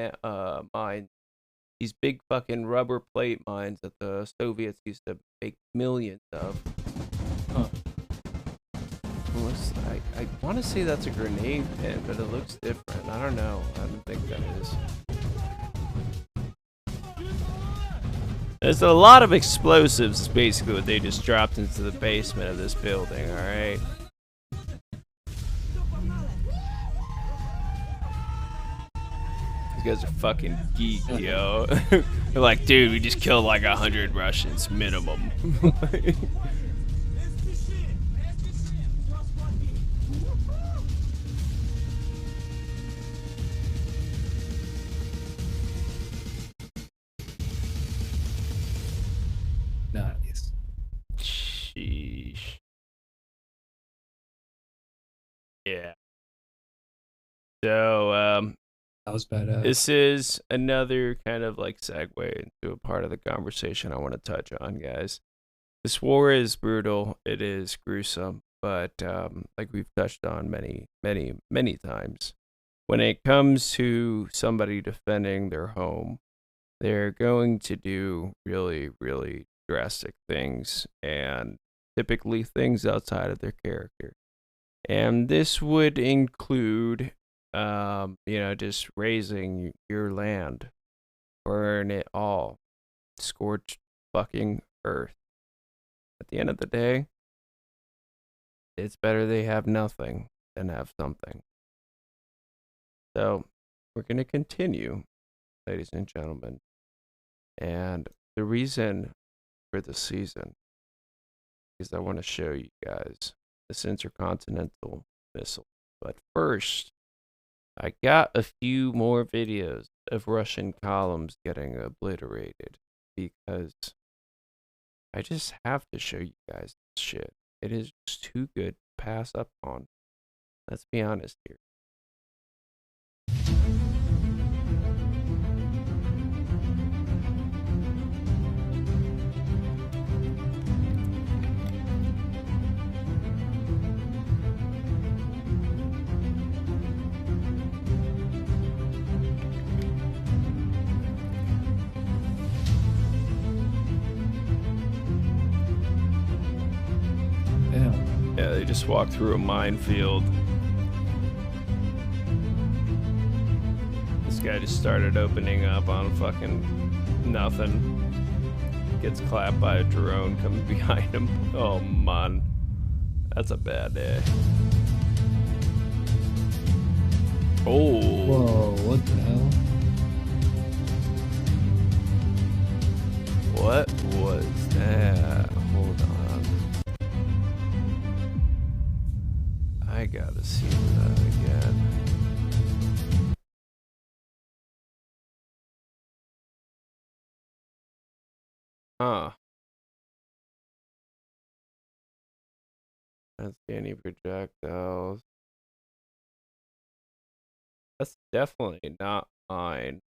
mines. These big fucking rubber plate mines that the Soviets used to make millions of. Huh. I want to say that's a grenade pin, but it looks different. I don't know. I don't think that is. There's a lot of explosives, is basically what they just dropped into the basement of this building, alright? These guys are fucking geek, yo. They're like, dude, we just killed like 100 Russians, minimum. Nice. Sheesh. Yeah. So, That was badass. this is another kind of like segue into a part of the conversation I want to touch on, guys. This war is brutal. It is gruesome, but like we've touched on many, many, many times, when it comes to somebody defending their home, they're going to do really, really drastic things, and typically things outside of their character. And this would include, just razing your land, burn it all, scorch fucking earth. at the end of the day, it's better they have nothing than have something. So we're going to continue, ladies and gentlemen. And the reason for the season is I want to show you guys this intercontinental missile. But first, I got a few more videos of Russian columns getting obliterated because I just have to show you guys this shit. It is just too good to pass up on. Let's be honest here. Damn. Yeah, they just walked through a minefield. This guy just started opening up on fucking nothing. Gets clapped by a drone coming behind him. Oh man, that's a bad day. Oh. Whoa, what the hell? What was that? Hold on. I gotta see that again. Huh. That's any projectiles. That's definitely not mine.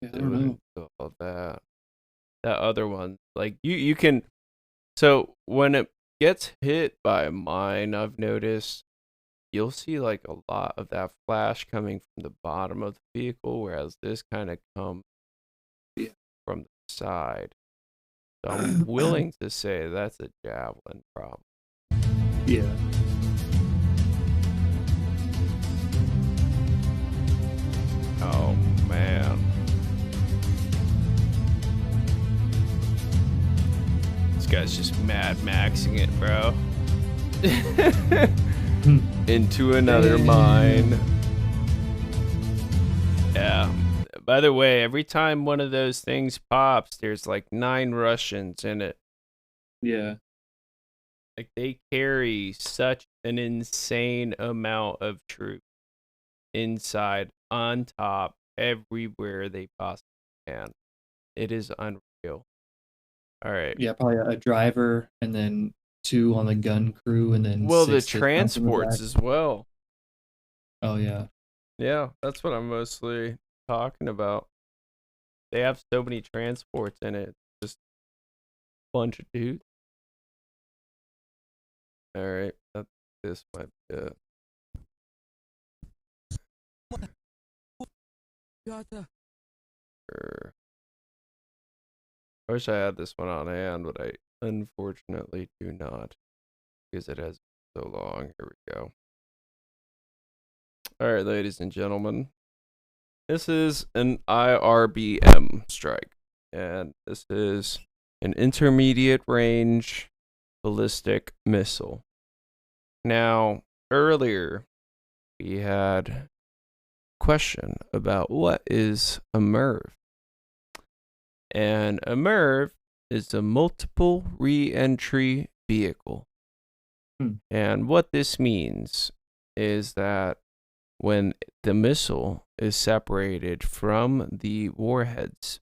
Yeah, I don't know. All that. That other one, like you can. So when it gets hit by a mine, I've noticed you'll see like a lot of that flash coming from the bottom of the vehicle, whereas this kind of comes from the side. So I'm willing to say that's a javelin problem. Yeah. Oh man. This guy's just Mad Maxing it, bro. Into another mine. Yeah. By the way, every time one of those things pops, there's like 9 Russians in it. Yeah. Like they carry such an insane amount of troops inside, on top, everywhere they possibly can. It is unreal. All right. Yeah, probably a driver and then 2 on the gun crew and then Well, the 6 that jump in the transports back. as well. Oh yeah. Yeah, that's what I'm mostly talking about. They have so many transports in it. Just a bunch of dudes. All right, this might be it. Sure. I wish I had this one on hand, but I unfortunately do not, because it has been so long. Here we go. All right, ladies and gentlemen, this is an IRBM strike, and this is an intermediate range ballistic missile. Now, earlier we had a question about what is a MIRV. And a MIRV is a multiple re-entry vehicle. And what this means is that when the missile is separated from the warheads,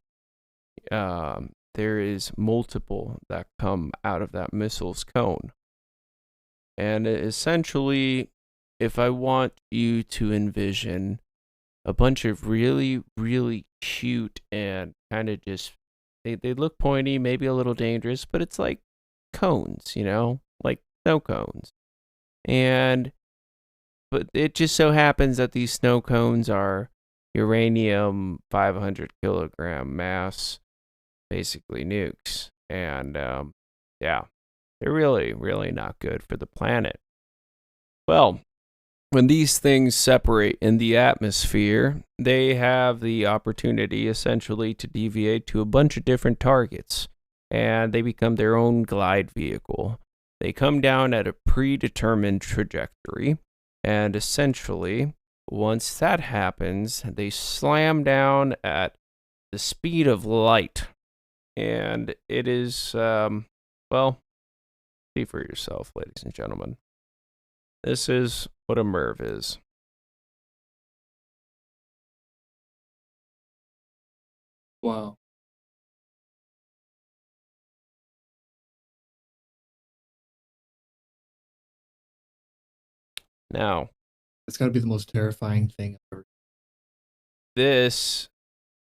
there is multiple that come out of that missile's cone. And essentially, if I want you to envision a bunch of really, really cute and kind of just, they look pointy, maybe a little dangerous, but it's like cones, you know, like snow cones. But it just so happens that these snow cones are uranium 500 kilogram mass, basically nukes. And yeah, they're really, really not good for the planet. Well, when these things separate in the atmosphere, they have the opportunity essentially to deviate to a bunch of different targets. and they become their own glide vehicle. They come down at a predetermined trajectory, and essentially, once that happens, they slam down at the speed of light. And it is, well, see for yourself, ladies and gentlemen. This is what a MERV is. Wow. Now, It's got to be the most terrifying thing ever. this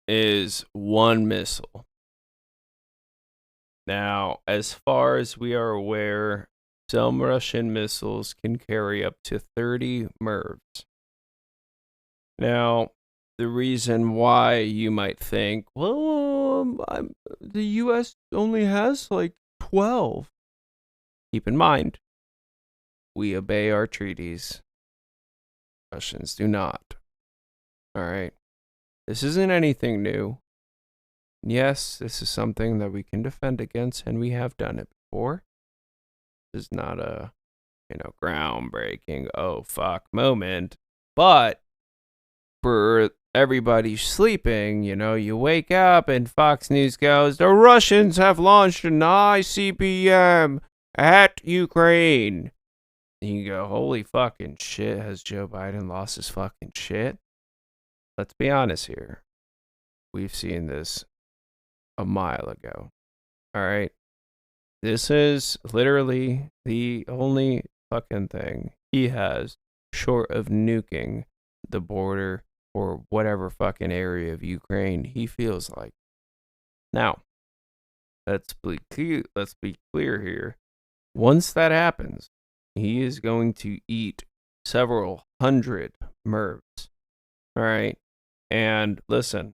is one missile. Now, as far as we are aware, some Russian missiles can carry up to 30 MERVs. Now, the reason why you might think, well, the U.S. only has like 12. Keep in mind, we obey our treaties. Russians do not. All right. This isn't anything new. Yes, this is something that we can defend against, and we have done it before. This is not a, groundbreaking, oh fuck moment. But for everybody sleeping, you wake up and Fox News goes, the Russians have launched an ICBM at Ukraine. And you go, holy fucking shit, has Joe Biden lost his fucking shit? Let's be honest here. We've seen this a mile ago. All right. This is literally the only fucking thing he has short of nuking the border or whatever fucking area of Ukraine he feels like. Now, let's be clear here. Once that happens, he is going to eat several hundred MERVs. All right. And listen,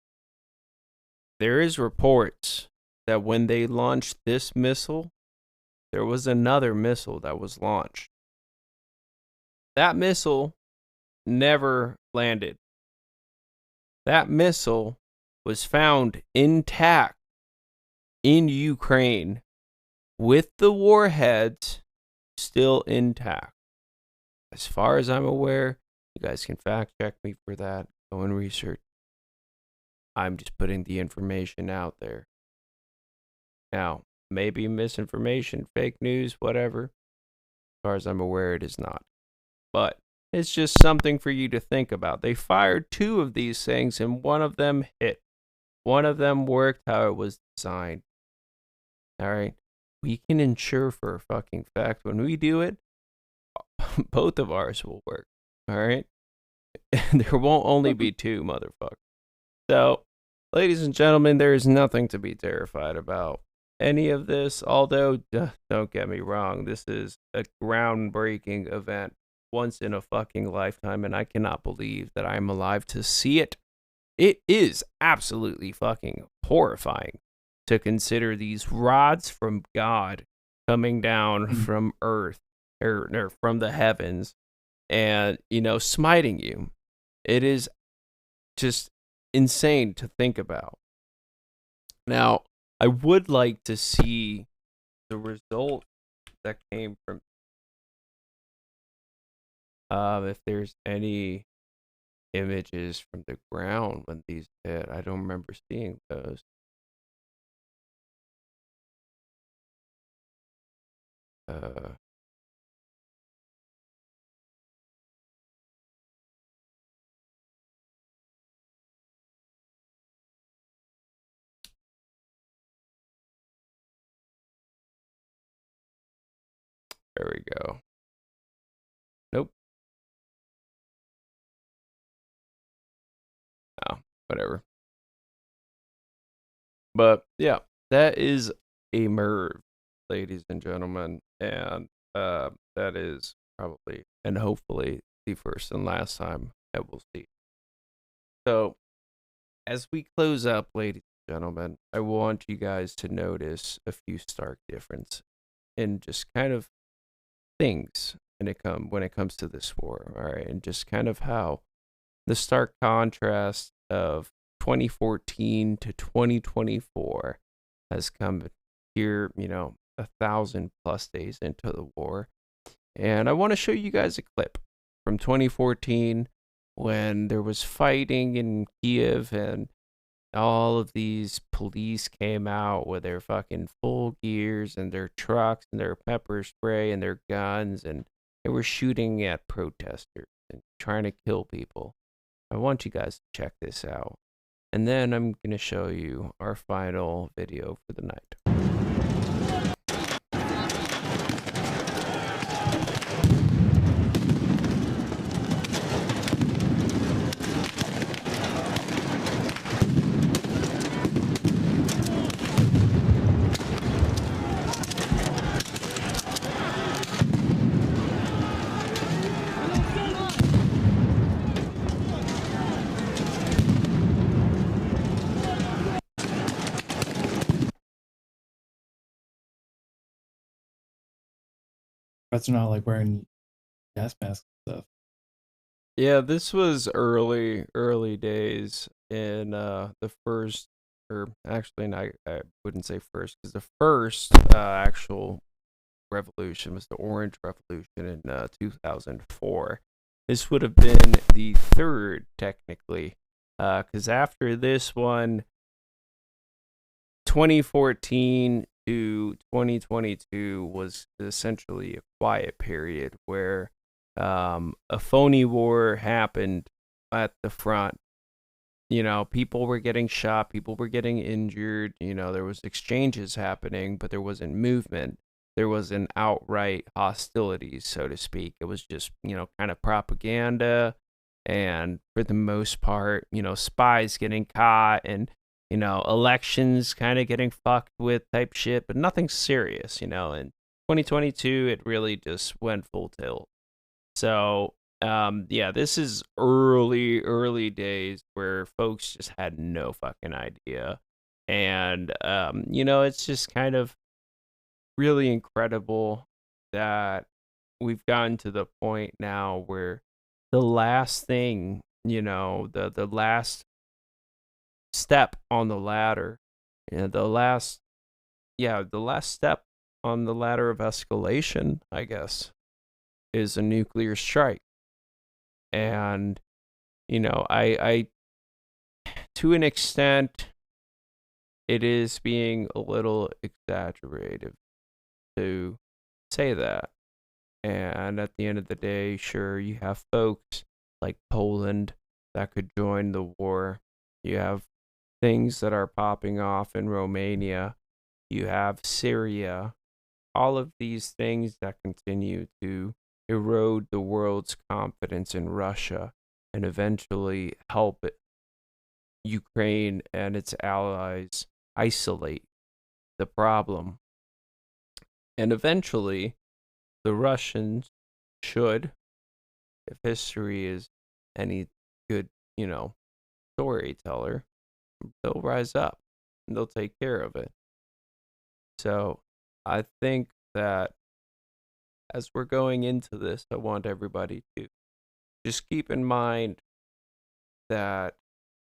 there is reports that when they launched this missile, there was another missile that was launched. That missile never landed. That missile was found intact in Ukraine with the warheads still intact. As far as I'm aware, you guys can fact check me for that. Go and research. I'm just putting the information out there. Now, maybe misinformation, fake news, whatever. As far as I'm aware, it is not. But it's just something for you to think about. They fired 2 of these things, and one of them hit. One of them worked how it was designed. All right? We can ensure for a fucking fact when we do it, both of ours will work. All right? There won't only be 2, motherfucker. So, ladies and gentlemen, there is nothing to be terrified about. Any of this, although, don't get me wrong, this is a groundbreaking event once in a fucking lifetime, and I cannot believe that I'm alive to see it. It is absolutely fucking horrifying to consider these rods from God coming down from earth, or from the heavens, and, smiting you. It is just insane to think about. Now, I would like to see the result that came from if there's any images from the ground when these hit. I don't remember seeing those. There we go. Nope. Oh, whatever. But yeah, that is a MERV, ladies and gentlemen, and that is probably and hopefully the first and last time that we'll see. So, as we close up, ladies and gentlemen, I want you guys to notice a few stark differences in just kind of things when it comes to this war, all right, and just kind of how the stark contrast of 2014 to 2024 has come here, 1,000+ days into the war. And I want to show you guys a clip from 2014 when there was fighting in Kiev and all of these police came out with their fucking full gears and their trucks and their pepper spray and their guns, and they were shooting at protesters and trying to kill people. I want you guys to check this out. And then I'm going to show you our final video for the night. That's not like wearing gas masks and stuff. Yeah, this was early days in the first, or actually, I wouldn't say first, because the first actual revolution was the Orange Revolution in 2004. This would have been the third, technically, because after this one, 2014 to 2022 was essentially a quiet period where a phony war happened at the front. People were getting shot, people were getting injured, there was exchanges happening, but there wasn't movement. There wasn't outright hostilities, so to speak. It was just, kind of propaganda, and for the most part, spies getting caught and, elections kind of getting fucked with type shit, but nothing serious, In 2022, it really just went full tilt. So, yeah, this is early days where folks just had no fucking idea. And, it's just kind of really incredible that we've gotten to the point now where the last thing, the last step on the ladder, the last step on the ladder of escalation, I guess, is a nuclear strike. And I to an extent it is being a little exaggerated to say that. And at the end of the day, sure, you have folks like Poland that could join the war. You have things that are popping off in Romania. You have Syria. All of these things that continue to erode the world's confidence in Russia and eventually help Ukraine and its allies isolate the problem. And eventually, the Russians should, if history is any good, storyteller, they'll rise up and they'll take care of it. So I think that as we're going into this, I want everybody to just keep in mind that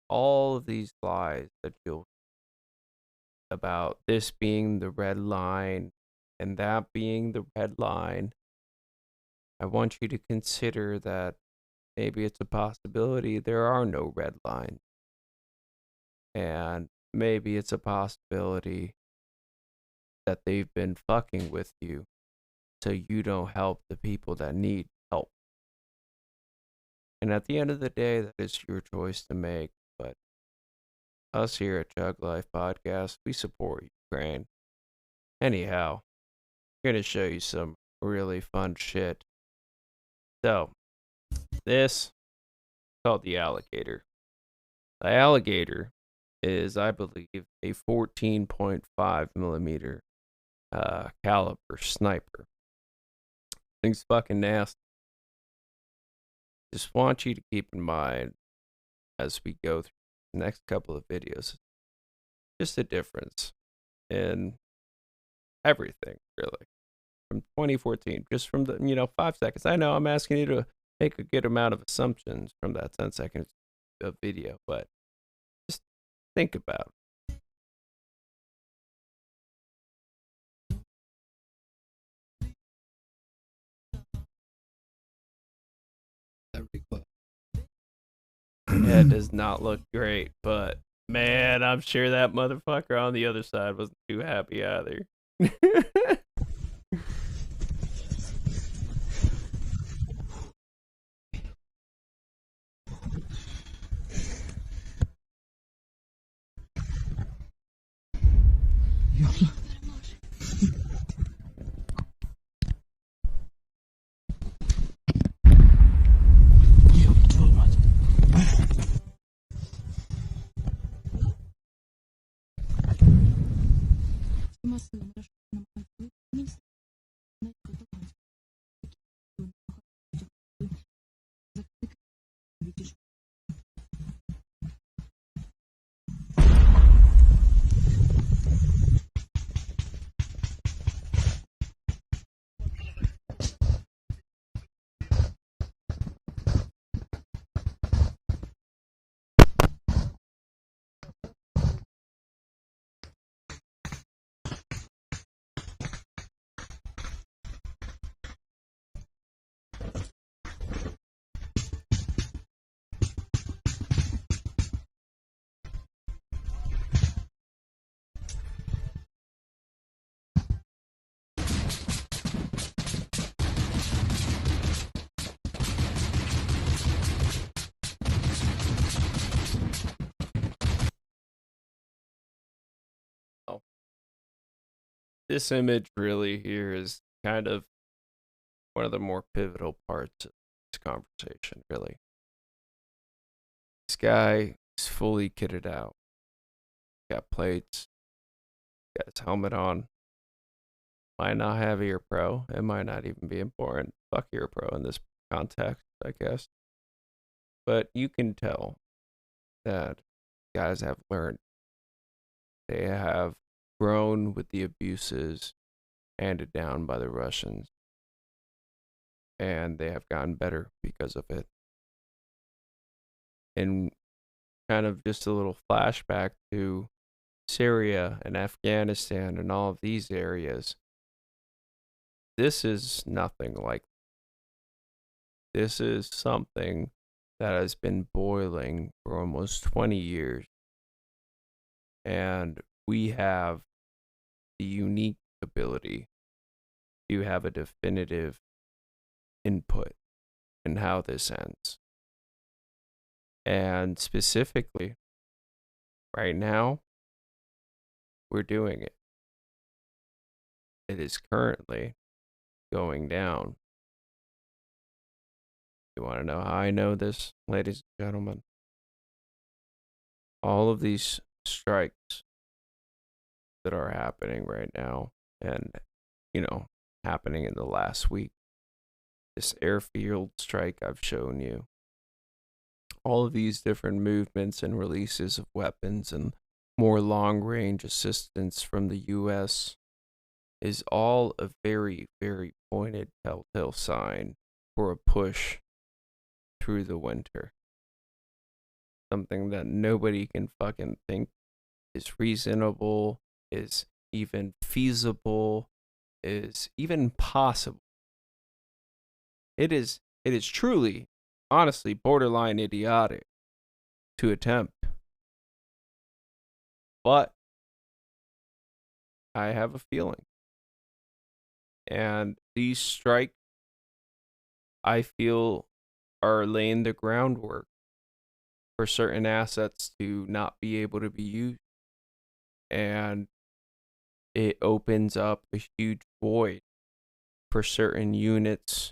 all of these lies that you'll about this being the red line and that being the red line, I want you to consider that maybe it's a possibility there are no red lines. And maybe it's a possibility that they've been fucking with you so you don't help the people that need help. And at the end of the day, that is your choice to make. But us here at Chug Life Podcast, we support Ukraine. Anyhow, I'm going to show you some really fun shit. So, this is called the alligator. The alligator is, I believe, a 14.5 millimeter caliber sniper. Thing's fucking nasty. Just want you to keep in mind as we go through the next couple of videos, just a difference in everything, really, from 2014, just from the 5 seconds. I know I'm asking you to make a good amount of assumptions from that 10 seconds of video, but just think about it. That does not look great, but man, I'm sure that motherfucker on the other side wasn't too happy either. This image really here is kind of one of the more pivotal parts of this conversation, really. This guy is fully kitted out. Got plates, got his helmet on. Might not have ear pro. It might not even be important. Fuck ear pro in this context, I guess. But you can tell that guys have learned. They have grown with the abuses handed down by the Russians. And they have gotten better because of it. And kind of just a little flashback to Syria and Afghanistan and all of these areas. This is nothing like. This is something that has been boiling for almost 20 years. And we have the unique ability to have a definitive input in how this ends. And specifically, right now, we're doing it. It is currently going down. You want to know how I know this, ladies and gentlemen? All of these strikes that are happening right now and, happening in the last week. This airfield strike I've shown you. All of these different movements and releases of weapons and more long-range assistance from the U.S. is all a very, very pointed telltale sign for a push through the winter. Something that nobody can fucking think is reasonable, is even feasible, is even possible. It is truly, honestly, borderline idiotic to attempt. But I have a feeling. And these strikes, I feel, are laying the groundwork for certain assets to not be able to be used. And it opens up a huge void for certain units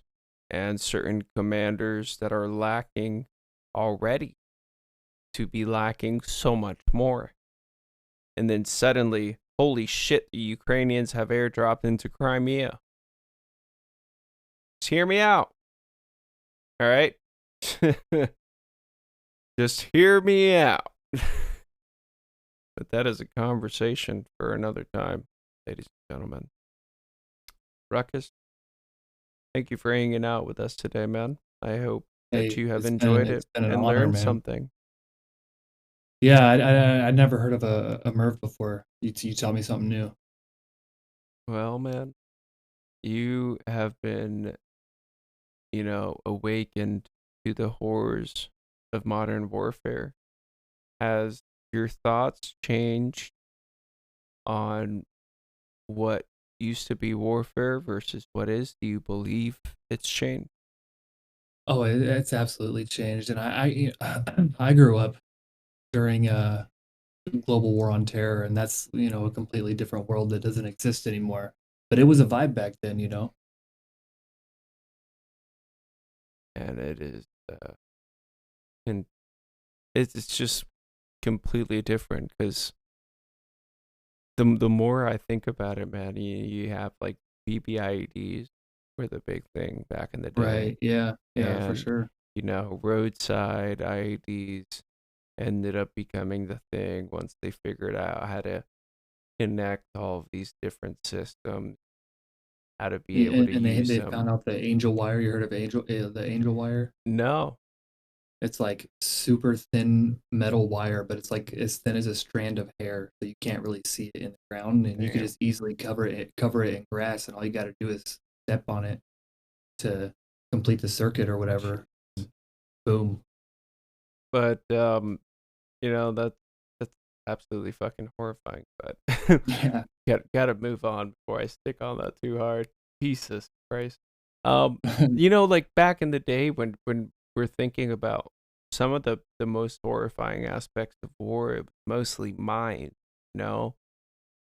and certain commanders that are lacking already to be lacking so much more. And then suddenly, holy shit, the Ukrainians have airdropped into Crimea. Just hear me out. All right? Just hear me out. But that is a conversation for another time, ladies and gentlemen. Ruckus, thank you for hanging out with us today, man. I hope that you have enjoyed it and honor, learned man. something. Yeah, I'd never heard of a MIRV before. You tell me something new. Well, man, you have been, awakened to the horrors of modern warfare. Has your thoughts changed on what used to be warfare versus what is? Do you believe it's changed? Oh, it's absolutely changed, and I grew up during global war on terror, and that's a completely different world that doesn't exist anymore. But it was a vibe back then. And it is, and it's just completely different because the more I think about it, man, you have like BBIEDs were the big thing back in the day, Right? Yeah, yeah, for and sure. roadside IEDs ended up becoming the thing once they figured out how to connect all of these different systems, how to be able to And use they them. found out the angel wire. You heard of the angel wire? No, It's like super thin metal wire, but it's like as thin as a strand of hair, so you can't really see it in the ground, and you could damn. just easily cover it in grass, and all you got to do is step on it to complete the circuit or whatever. Boom. But that's absolutely fucking horrifying. But Yeah. gotta move on before I stick on that too hard. Jesus Christ. Like back in the day when we're thinking about some of the most horrifying aspects of war, it was mostly mine. You know,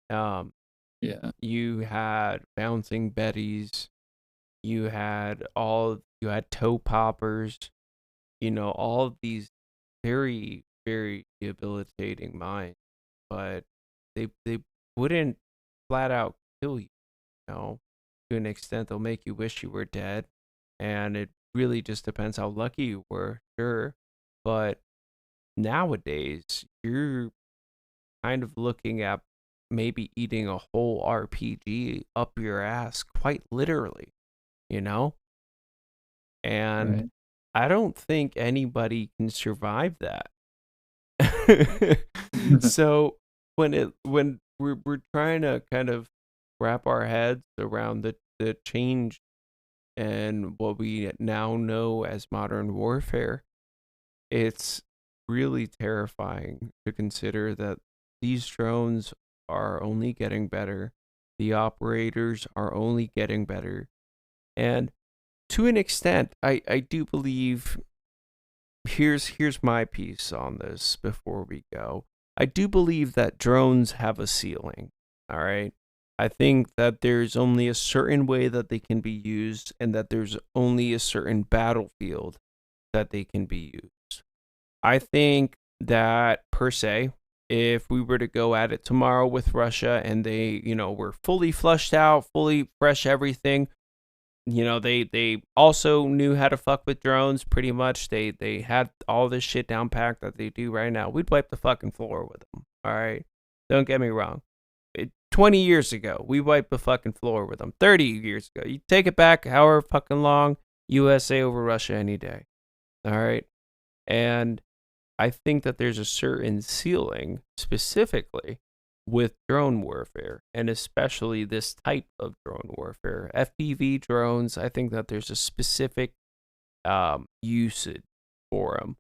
um, Yeah. you had bouncing betties, you had toe poppers, all of these very, very debilitating mines, but they wouldn't flat out kill you, to an extent they'll make you wish you were dead. And it really just depends how lucky you were, sure. But nowadays, you're kind of looking at maybe eating a whole RPG up your ass, quite literally, you know? And Right. I don't think anybody can survive that. So when we're trying to kind of wrap our heads around the change and what we now know as modern warfare, it's really terrifying to consider that these drones are only getting better. The operators are only getting better. And to an extent, I do believe here's my piece on this before we go. I do believe that drones have a ceiling. All right. I think that there's only a certain way that they can be used and that there's only a certain battlefield that they can be used. I think that per se, if we were to go at it tomorrow with Russia and they, were fully flushed out, fully fresh everything, they also knew how to fuck with drones pretty much. They had all this shit down packed that they do right now. We'd wipe the fucking floor with them. All right. Don't get me wrong. 20 years ago, we wiped the fucking floor with them. 30 years ago. You take it back however fucking long, USA over Russia any day. All right. And I think that there's a certain ceiling specifically with drone warfare, and especially this type of drone warfare. FPV drones, I think that there's a specific usage for them.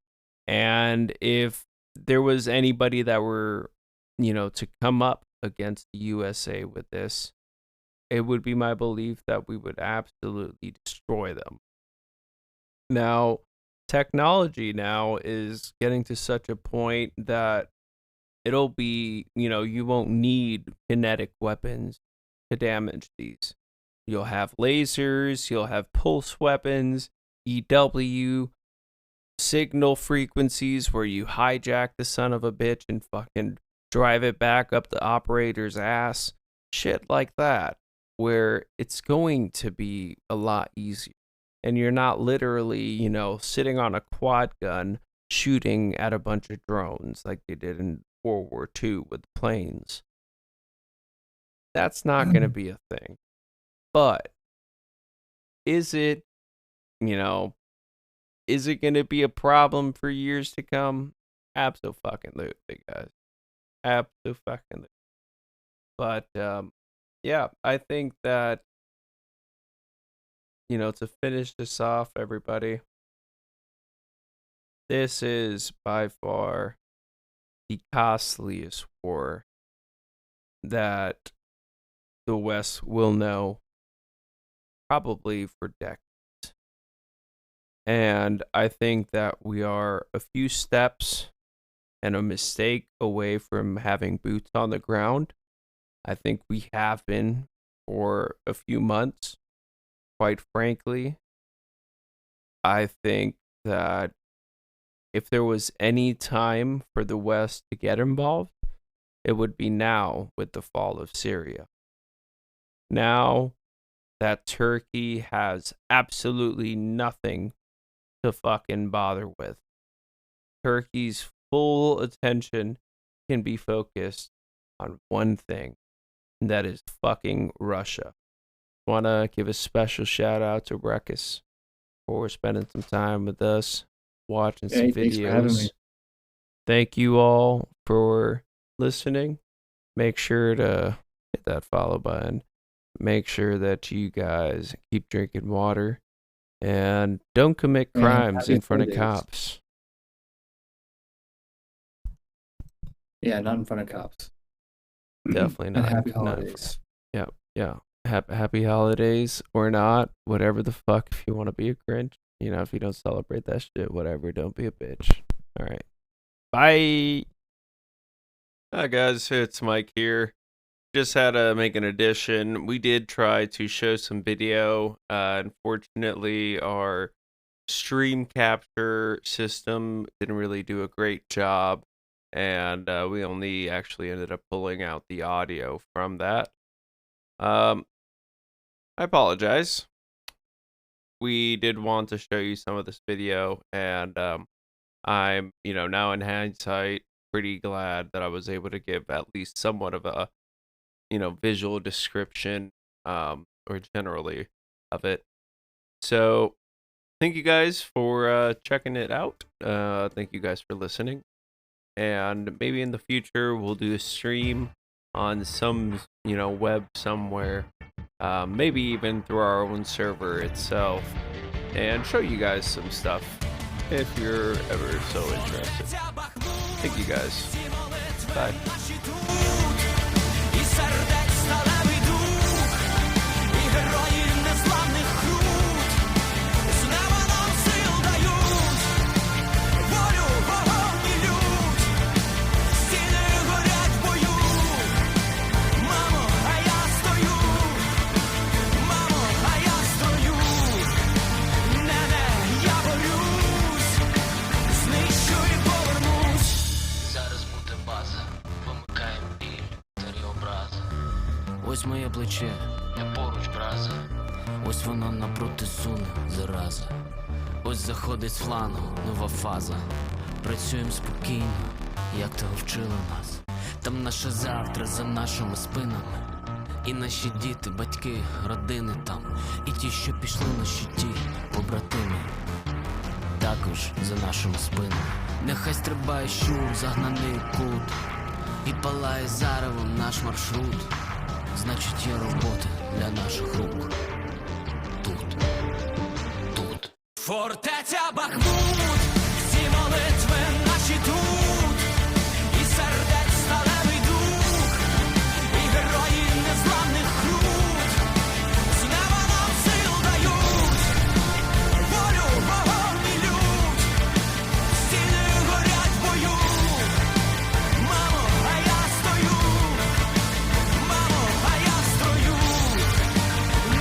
And if there was anybody that were, to come up against the USA with this, it would be my belief that we would absolutely destroy them. Now, technology now is getting to such a point that it'll be, you won't need kinetic weapons to damage these. You'll have lasers, you'll have pulse weapons, EW, signal frequencies where you hijack the son of a bitch and fucking drive it back up the operator's ass. Shit like that, where it's going to be a lot easier. And you're not literally, sitting on a quad gun shooting at a bunch of drones like they did in World War II with planes. That's not going to be a thing. But is it, you know, is it going to be a problem for years to come? Absolutely, guys. Absolutely. But yeah, I think that, to finish this off, everybody, this is by far the costliest war that the West will know probably for decades. And I think that we are a few steps and a mistake away from having boots on the ground. I think we have been for a few months. Quite frankly, I think that if there was any time for the West to get involved, it would be now with the fall of Syria. Now that Turkey has absolutely nothing to fucking bother with. Turkey's full attention can be focused on one thing, and that is fucking Russia. Want to give a special shout out to Ruckus for spending some time with us, watching some videos. Thanks for having me. Thank you all for listening. Make sure to hit that follow button. Make sure that you guys keep drinking water and don't commit crimes in front of cops. Yeah, not in front of cops. Definitely And not. happy not- holidays. Yeah. Happy holidays or not, whatever the fuck. If you want to be a Grinch, if you don't celebrate that shit, whatever. Don't be a bitch. All right. Bye. Hi guys, it's Mike here. Just had to make an addition. We did try to show some video. Unfortunately, our stream capture system didn't really do a great job, and we only actually ended up pulling out the audio from that. I apologize. We did want to show you some of this video, and I'm, now in hindsight, pretty glad that I was able to give at least somewhat of a visual description or generally of it. So thank you guys for checking it out. Thank you guys for listening, and maybe in the future we'll do a stream on some web somewhere, maybe even through our own server itself, and show you guys some stuff if you're ever so interested. Thank you guys. Bye. Ось моє плече, я поруч, браза. Ось воно напроти суне, зараза. Ось заходить з флангу, нова фаза. Працюємо спокійно, як того вчили нас. Там наше завтра за нашими спинами. І наші діти, батьки, родини там. І ті, що пішли на щиті, побратими. Також за нашими спинами. Нехай стрибає щур, загнаний кут. І палає заревом наш маршрут. Значить, є робота для наших рук. Тут. Фортеця Бахмут, всі молитви наші тут. І сердець сталевий дух, і герої незламних крут. З неба нам сил дають, волю, вогонь і лють. Стіни горять в бою. Мамо, а я стою. Мамо, а я строю.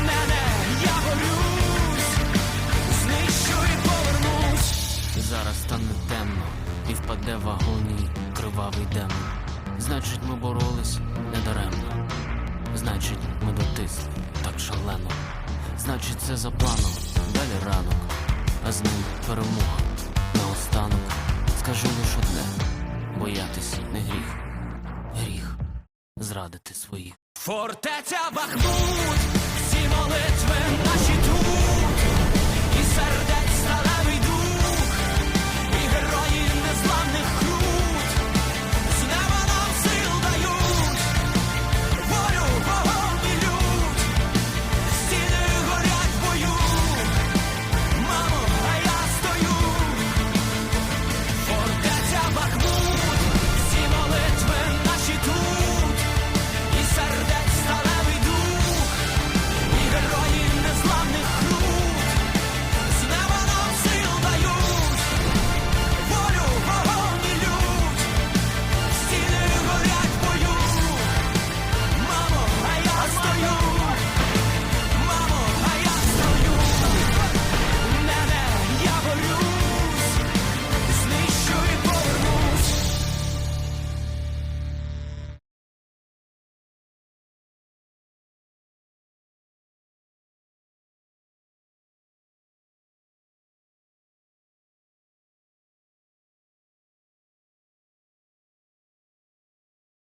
Нене, я борюсь. Знищу і повернусь. Зараз стане темно і впаде в агонії кривавий демон. Значить, ми боролись недаремно. Значить, ми дотисли так шалено. Значить, це за планом, далі ранок, а з ним перемога. Наостанок скажу лиш одне: боятись не гріх. Гріх зрадити своїх. Фортеця Бахмут, всі молитви наші тут. І сердець